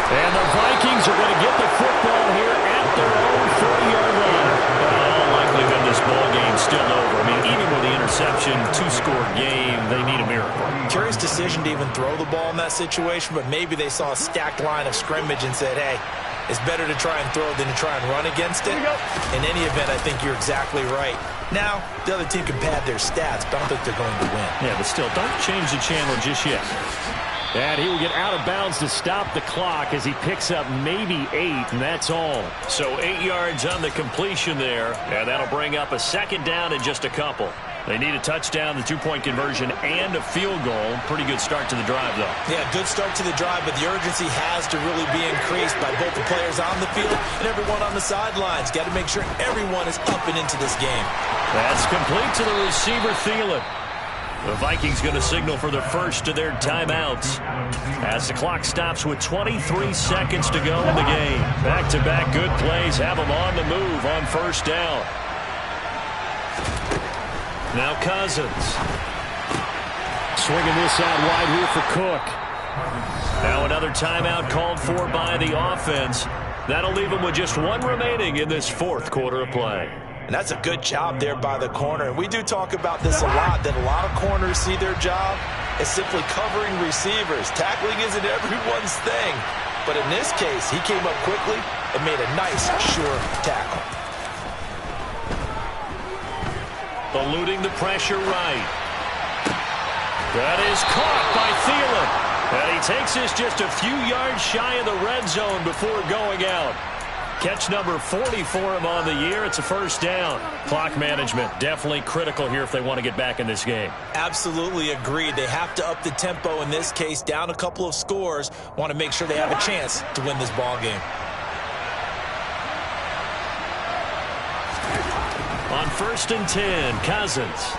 And the Vikings are going to get the football here at their own 40-yard line. Well, likelihood this ball game's still over. I mean, even with the interception, 2-score game, they need a miracle. Curious decision to even throw the ball in that situation, but maybe they saw a stacked line of scrimmage and said, hey, it's better to try and throw than to try and run against it. In any event, I think you're exactly right. Now, the other team can pad their stats, but I don't think they're going to win. Yeah, but still, don't change the channel just yet. And he will get out of bounds to stop the clock as he picks up maybe 8, and that's all. So 8 yards on the completion there, and that'll bring up a 2nd down and just a couple. They need a touchdown, the 2-point conversion, and a field goal. Pretty good start to the drive, though. Yeah, good start to the drive, but the urgency has to really be increased by both the players on the field and everyone on the sidelines. Got to make sure everyone is up and into this game. That's complete to the receiver, Thielen. The Vikings going to signal for the first of their timeouts as the clock stops with 23 seconds to go in the game. Back-to-back good plays have them on the move on first down. Now Cousins. Swinging this out wide here for Cook. Now another timeout called for by the offense. That'll leave them with just 1 remaining in this 4th quarter of play. And that's a good job there by the corner. And we do talk about this a lot, that a lot of corners see their job is simply covering receivers. Tackling isn't everyone's thing. But in this case, he came up quickly and made a nice, sure tackle. Eluding the pressure right. That is caught by Thielen. And he takes this just a few yards shy of the red zone before going out. Catch number 40 for him on the year. It's a first down. Clock management definitely critical here if they want to get back in this game. Absolutely agreed. They have to up the tempo in this case, down a couple of scores. Want to make sure they have a chance to win this ball game. On 1st and 10, Cousins.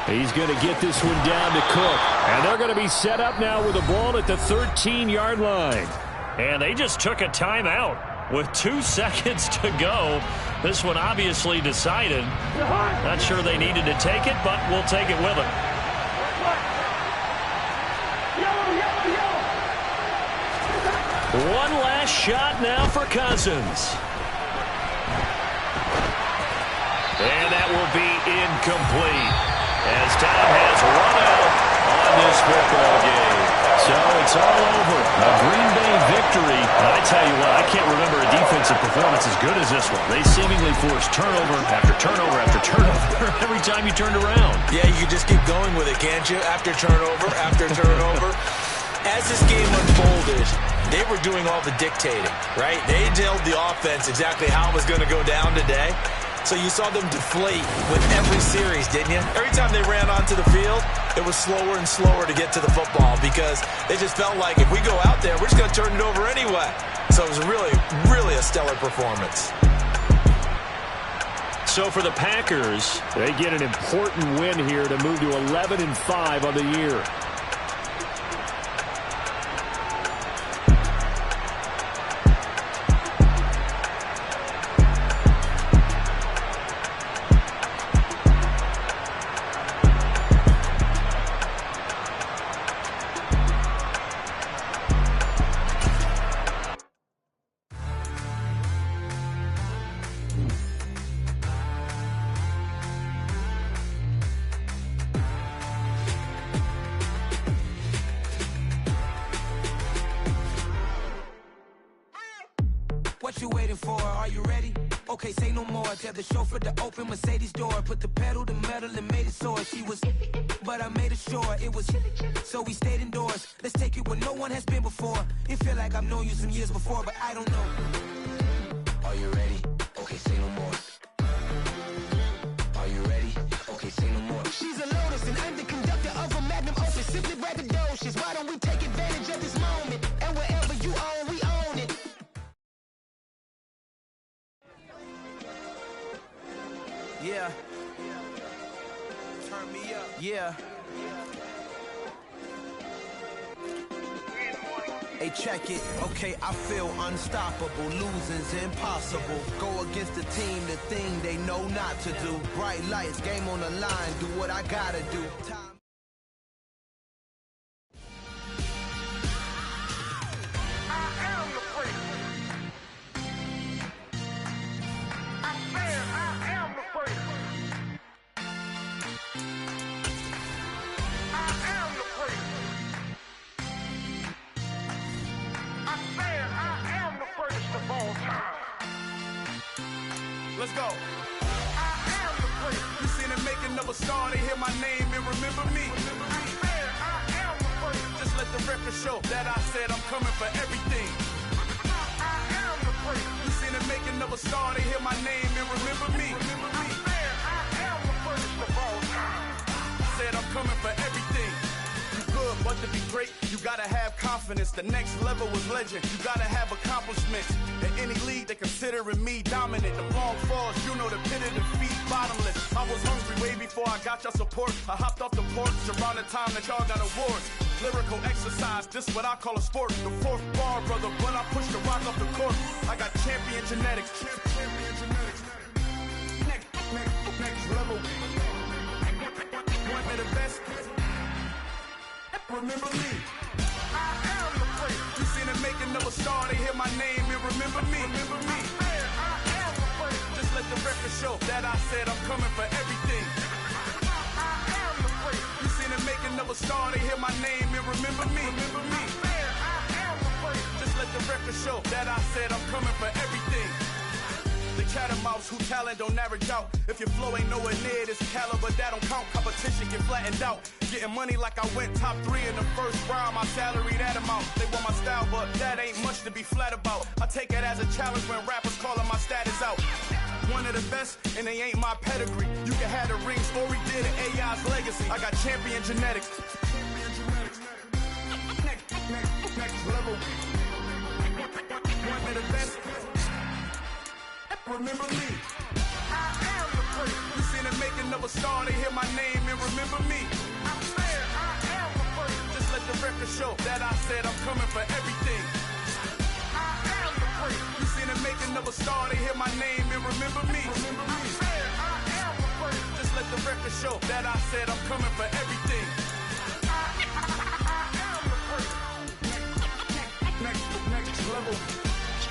He's going to get this one down to Cook. And they're going to be set up now with the ball at the 13-yard line. And they just took a timeout with 2 seconds to go. This one obviously decided. Not sure they needed to take it, but we'll take it with them. One last shot now for Cousins. And that will be incomplete as time has run out on this football game. So it's all over. A Green Bay victory. And I tell you what, I can't remember a defensive performance as good as this one. They seemingly forced turnover after turnover after turnover every time you turned around. Yeah, you can just keep going with it, can't you? After turnover, after turnover. As this game unfolded, they were doing all the dictating, right? They told the offense exactly how it was going to go down today. So you saw them deflate with every series, didn't you? Every time they ran onto the field, it was slower and slower to get to the football because they just felt like if we go out there, we're just going to turn it over anyway. So it was really, really a stellar performance. So for the Packers, they get an important win here to move to 11-5 on the year. What you waiting for? Are you ready? Okay, say no more. Tell the chauffeur to open Mercedes door. Put the pedal to metal and made it soar. She was, but I made it sure it was. So we stayed indoors. Let's take it where no one has been before. It feel like I've known you some years before, but I don't know. Are you ready? Okay, say no more. Are you ready? Okay, say no more. She's a Lotus and I'm the conductor of a Magnum Opus. Simply braggadocious. Why don't we take advantage of this moment? And wherever you own, we own it. Yeah. Turn me up. Yeah. Hey, check it. Okay, I feel unstoppable. Losing's impossible. Go against the team, the thing they know not to do. Bright lights, game on the line. Do what I gotta do. Let's go. I am the great. You seen the making of a star, they hear my name and remember me. I am the great. Just let the record show that I said I'm coming for everything. I am the great. You seen the making of a star, they hear my name and remember me. I am the greatest of all time. Said I'm coming for everything. You good, but to be great, you gotta have confidence. The next level was legend. You gotta have accomplishments. In any league, they considering me dominant. The long falls, you know the pit of defeat, bottomless. I was hungry way before I got your support. I hopped off the porch around the time that y'all got awards. Lyrical exercise, this what I call a sport. The fourth bar, brother, when I push the rock off the court. I got champion genetics. Champion genetics. Next level. One of the best. Remember me. I am the great. You seen the making of a star, they hear my name and remember me. Remember me. I am the great. Just let the record show that I said I'm coming for everything. I am the great. another star, they hear my name and remember me. Just let the record show that I said I'm coming for everything. The catamounts who talent don't average out. If your flow ain't nowhere near this caliber, that don't count. Competition get flattened out. Getting money like I went top 3 in the first round. My salary that amount. They want my style, but that ain't much to be flat about. I take it as a challenge when rappers calling my status out. One of the best, and they ain't my pedigree. You can have the rings, Story did it, AI's legacy. I got champion genetics. Next level. One of the best. Remember me. I am the first. You seen it making of a star, they hear my name and remember me. I am the first. Just let the record show that I said I'm coming for everything. I am the first. You seen it making of a star, they hear my name and remember me. I am the first. Just let the record show that I said I'm coming for everything. I am the first. Next level.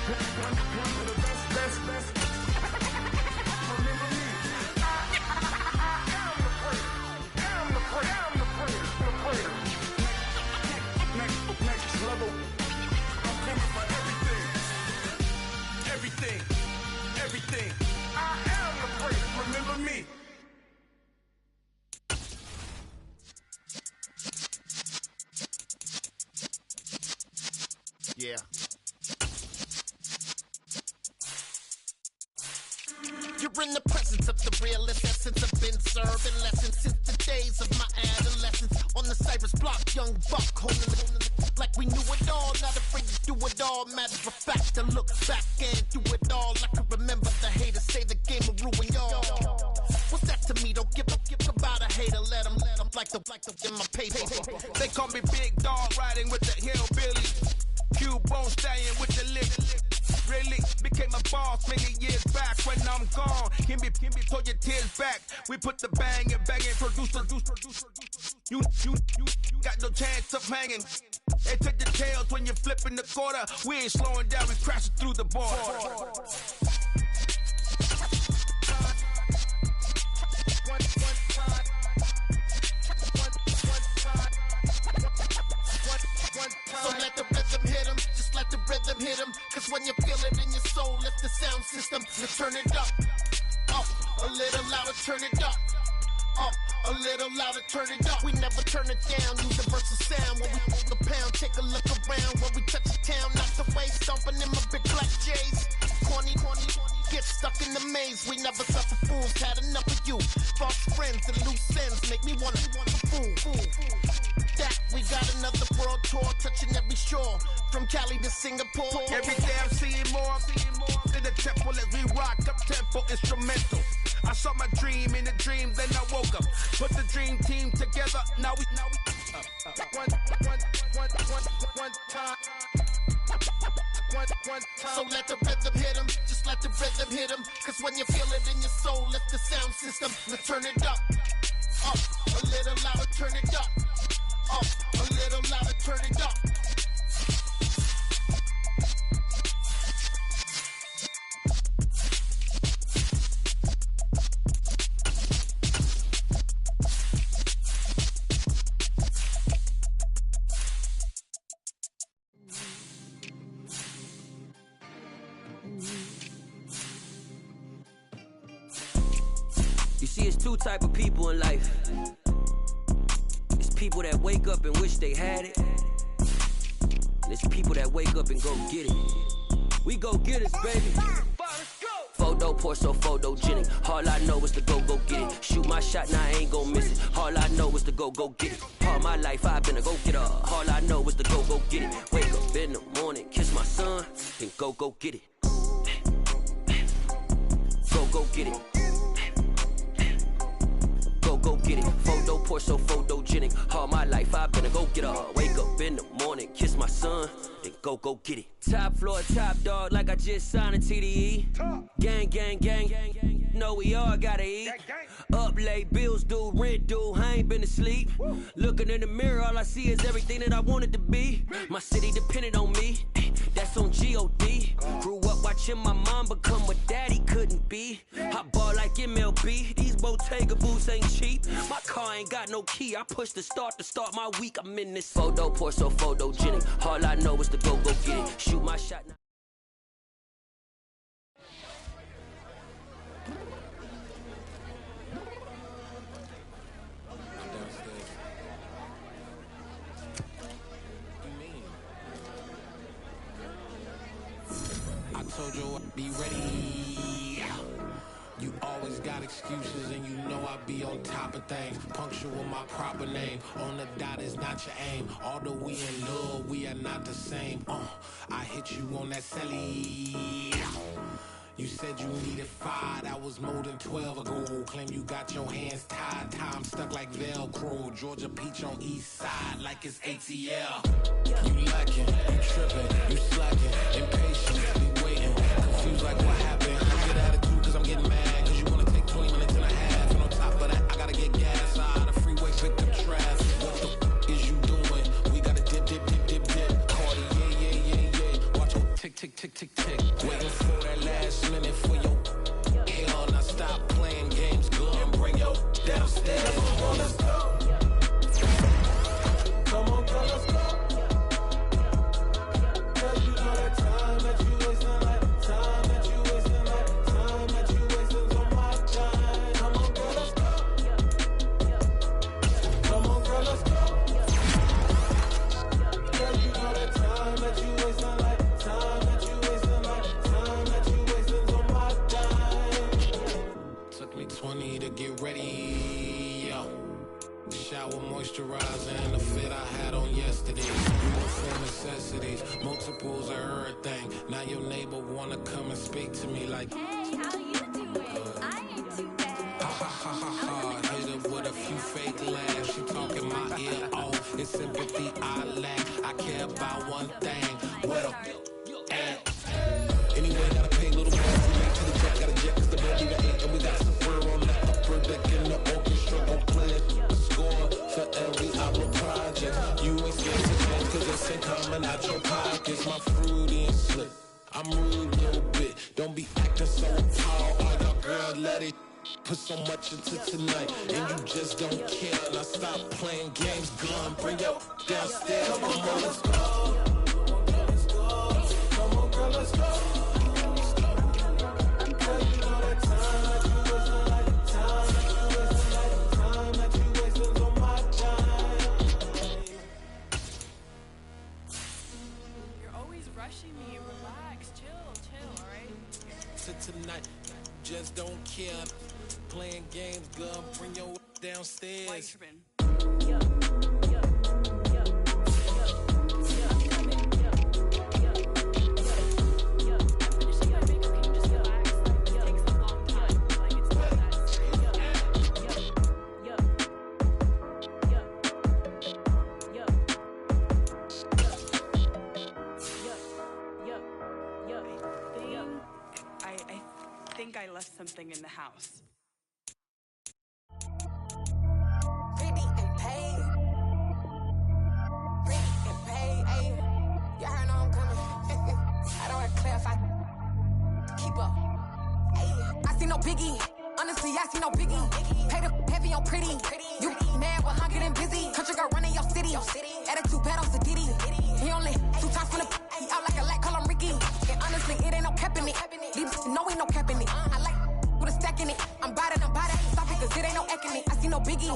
One of the best. Next level. I'm coming for everything. Everything. I am the first. Remember me. Yeah. You're in the presence of the realest essence. I've been serving lessons since the days of my adolescence. On the Cypress block, young buck, holding it like we knew it all. Not afraid to do it all. Matter of fact, I look back and do it all. I can remember the haters say the game will ruin y'all. What's that to me? Don't give about a hater. Let them like the in my paper. They call me Big Dog, riding with the hillbilly. Q-Bone stallion with the lick. Really became a boss many years back. When I'm gone, can be pull your tears back. We put the bang and produce. You got no chance of hanging. They take the tails when you're flipping the quarter. We ain't slowing down, we crashing through the board. So let the rhythm hit him, just let the rhythm hit him. Cause when you feel it in your soul, lift the sound system and turn it up. Up, a little louder, turn it up. Up, a little louder, turn it up. We never turn it down, universal sound. When we hold the pound, take a look around. When we touch the town, knock the way, stomping in my big black J's. Corny, get stuck in the maze. We never suffer fools, had enough of you. False friends and loose ends make me wanna fool. That we got another world tour, touching every shore, from Cali to Singapore. Every day I'm seeing more in the temple as we rock up tempo instrumental. I saw my dream in a dream, then I woke up. Put the dream team together. Now we one time. So let the rhythm hit him, just let the rhythm hit him. Cause when you feel it in your soul, lift the sound system and turn it up. Up, a little louder, turn it up. Up, a little louder, turn it up. You see, it's two type of people in life. It's people that wake up and wish they had it. And it's people that wake up and go get it. We go get it, baby. Photo poor, so photogenic. All I know is to go get it. Shoot my shot, now I ain't gon' miss it. All I know is to go get it. All my life I've been a go-getter. All I know is to go get it. Wake up in the morning, kiss my son, then go get it. Go get it. Go get it. Photo poor, so photogenic. All my life I've been a go-getter. Wake up in the morning, kiss my son, then go get it. Top floor, top dog, like I just signed a TDE. Gang. Know we all gotta eat. Up late, bills due, rent due, I ain't been asleep. Looking in the mirror, all I see is everything that I wanted to be. My city depended on me, that's on G.O.D. Grew up watching Watching my mom become what daddy couldn't be. I ball like MLB, these Bottega boots ain't cheap. My car ain't got no key, I push the start to start my week. I'm in this photo, pour so photogenic. All I know is to go get it. Shoot my shot now. I told you I'd be ready. You always got excuses and you know I be on top of things. Punctual with my proper name. On the dot is not your aim. Although we in love, we are not the same. I hit you on that celly. You said you needed 5, that was more than 12 ago. Claim you got your hands tied, time stuck like Velcro. Georgia Peach on east side like it's ATL. You lacking, you tripping, you slacking, impatient, be waiting, confused like what happened. I get attitude cause I'm getting mad, cause you wanna take 20 minutes and a half. And on top of that, I gotta get gas out of the freeway, pick up traffic. What the is you doing? We gotta dip. Cardi, yeah. Watch your tick. Waiting for that last minute for your hell. Now stop playing games, girl, and bring your downstairs. Come on, let's go. Come on, girl, let's go. Cause you know that time that you wasting, like time that you wasting, like time that you wasting on my time. Come on, girl, let's go. Come on, girl, let's go. Cause you know that time that you wasting, like time that you wasting, like time that you wasting on my time. Took me 20 to get ready, yo. Shower moisturizer and the fit I had on yesterday. Uniform necessities, multiples of everything. Now your neighbor wanna come and speak to me like, hey, how you doing? I ain't too bad. Ha. Hit her with a few fake laughs. She talking my ear off. It's sympathy I lack. I care about one thing. What up? Anyway, gotta pay a little more. We make to the jet, got a jet cause the bed even ate. And we got some fur on the upper deck in the orchestra. Gon' play it, score for every hour project. You ain't scared to change cause it's in coming out your pockets. My fruity and slick, I'm rude a little bit. Don't be acting so tall, all y'all girl let it. Put so much into tonight, and you just don't care. Now stop playing games, gun, bring your downstairs. Come on, let's go. Come on, girl, let's go. Tonight, just don't care. Playing games, girl, bring your downstairs. I left something in the house. Pretty and paid. Ayy. Y'all heard I'm coming. I don't have to clarify. Keep up. Ayy. I see no biggie. Honestly, I see no biggie. Pay the heavy on pretty. You mad while I'm getting busy. Country girl running your city. Attitude bad on Sadiddy. He only 2 times from the he out like a lack, call him Ricky. And honestly, it ain't no cap in it. These know ain't no cap in it. I like with a stack in it. I'm bout it. Stop it, cause it ain't no eck in it. I see no biggie.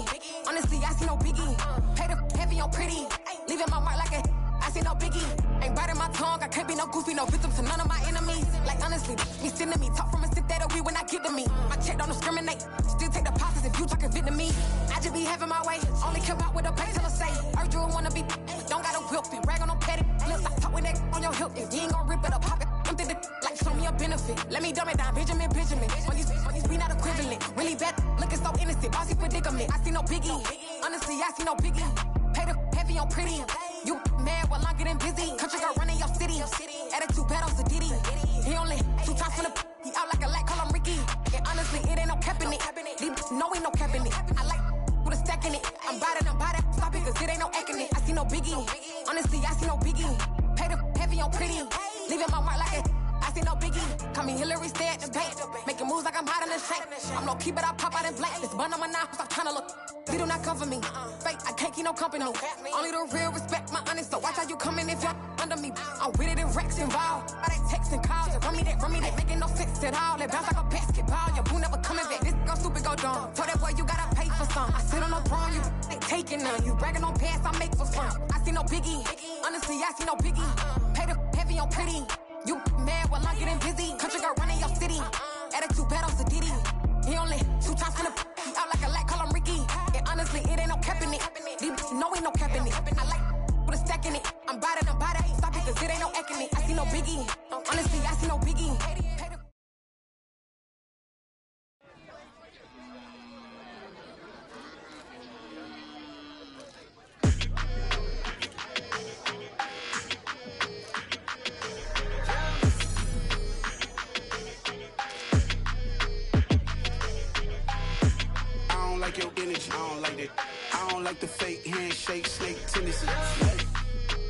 Honestly, I see no biggie. Pay the heavy on pretty. Leaving my mark like a I see no biggie. Ain't biting my tongue. I can't be no goofy, no victim to none of my enemies. Like honestly, me sending me talk from a sit that'll be when I get to me. My check don't discriminate. Still take the pauses if you talking Vietnamese. I just be having my way. Only come out with a pay till I say. Urge you wanna be. Don't got a whip and rag on no petty. Look, I talk with that on your hip. If you ain't gon' rip it up, pop it. Empty the like show me a benefit. Let me dumb it down, Benjamin. On these be not equivalent. Really bad, looking so innocent. Bossy predicament. I see no biggie. Honestly, I see no biggie. Pay the heavy on pretty. You mad while I'm getting busy. Country girl running your city. Attitude bad on Sadiddy. He only 2 times from the he out like a lack, call him Ricky. And honestly, it ain't no cap in it. These know ain't no cap in it. I like with a stack in it. I'm bout it. Stop it, cause it ain't no eck in it. I see no biggie. Honestly, I see no biggie. Pay the heavy on pretty. Leaving my mark like a I see no biggie. Call me Hillary, stay at the bank. Making moves like I'm hot in the shank. I'm low key, but I pop out in blank. This bun on my knife, I'm trying to look. They do not cover me. Fake, I can't keep no company. Only the real respect my honest. So watch how you coming if you're under me. I'm with it and Rex involved. All they texting calls. Run me that, making no sense at all. They bounce like a basketball. Your boo never coming back. This go stupid, go dumb. Told that boy you gotta pay for some. I sit on no throne, you ain't taking none. You bragging on pants, I make for fun. I see no biggie. Honestly, I see no biggie. Pay the heavy on pretty. You mad while I'm getting busy. Country girl running your city. Attitude bad on Sadiddy. He only 2 times from the he out like a light, call him Ricky. And honestly, it ain't no cap in it. These know ain't no cap in it. I like put a stack in it. I'm bad it. Stop it, cause it ain't no eck in it. I see no biggie. Honestly, I see no biggie. Your energy, I don't like that. I don't like the fake handshake, snake tendency.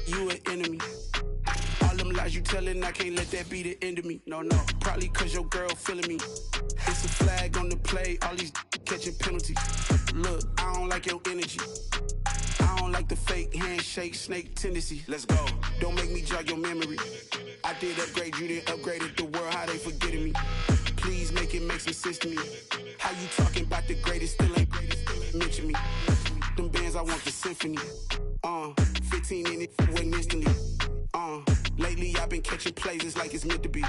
You an enemy. All them lies you telling, I can't let that be the end of me. No, probably cause your girl feeling me. It's a flag on the play, all these catching penalties. Look, I don't like your energy. I don't like the fake handshake, snake tendency. Let's go. Don't make me jog your memory. I did upgrade, you didn't upgrade it. The world, how they forgetting me. Please make it make some sense to me. How you talking about the greatest, still ain't mention me. Them bands, I want the symphony. 15 in it, went instantly. Lately I've been catching plays, it's like it's meant to be.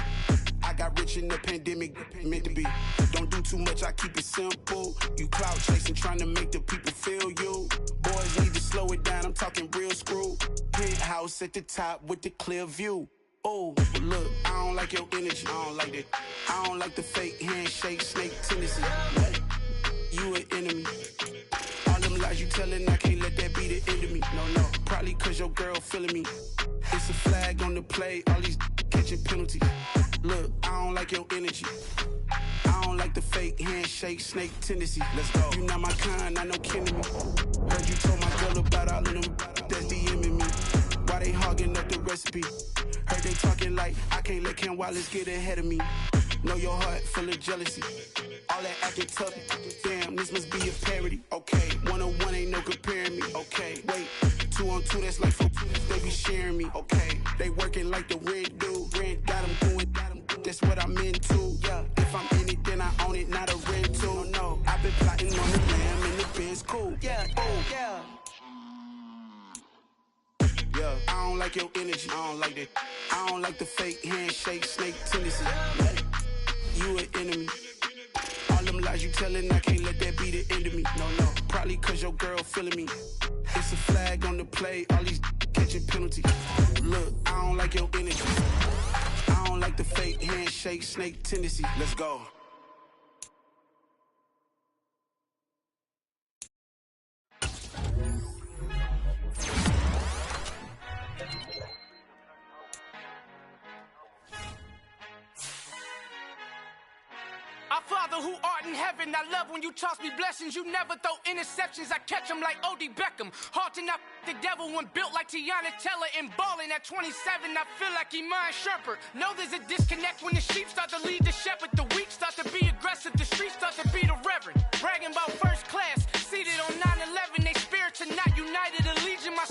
I got rich in the pandemic, meant to be. Don't do too much, I keep it simple. You clout chasing, trying to make the people feel you. Boys need to slow it down, I'm talking real screw. Penthouse at the top with the clear view. Oh, look, I don't like your energy, I don't like that. I don't like the fake handshake, snake tendency. You an enemy. All them lies you telling, I can't let that be the end of me. No, probably cause your girl feeling me. It's a flag on the play, all these catching penalties. Look, I don't like your energy. I don't like the fake handshake, snake tendency. Let's go. You not my kind, I know kidding me. Heard you told my girl about all of them that's DMing me. Why they hogging up the recipe? Heard they talking like I can't let Ken Wallace get ahead of me. Know your heart full of jealousy. All that acting tough, damn, this must be a parody. Okay, 1-on-1 ain't no comparing me. Okay, wait, 2-on-2, that's like 4, they be sharing me. Okay, they working like the rent do. Rent got them doing, that's what I'm into. Yeah, if I'm in it, then I own it, not a rental. No, I've been plotting on the lamb and the Benz cool. Yeah, yeah. Yeah, I don't like your energy, I don't like that. I don't like the fake handshake, snake tendency. You an enemy. All them lies you telling, I can't let that be the end of me. No, probably cause your girl feeling me. It's a flag on the play, all these catching penalties. Look, I don't like your energy. I don't like the fake handshake, snake tendency. Let's go. Our Father who art in heaven, I love when you toss me blessings. You never throw interceptions, I catch them like O.D. Beckham. Hard to not the devil when built like Tiana Teller and balling at 27, I feel like Iman Shumpert. Know there's a disconnect when the sheep start to lead the shepherd. The weak start to be aggressive, the streets start to be the reverend. Bragging about first class, seated on 9/11, they spirits are not united. Allegiance, my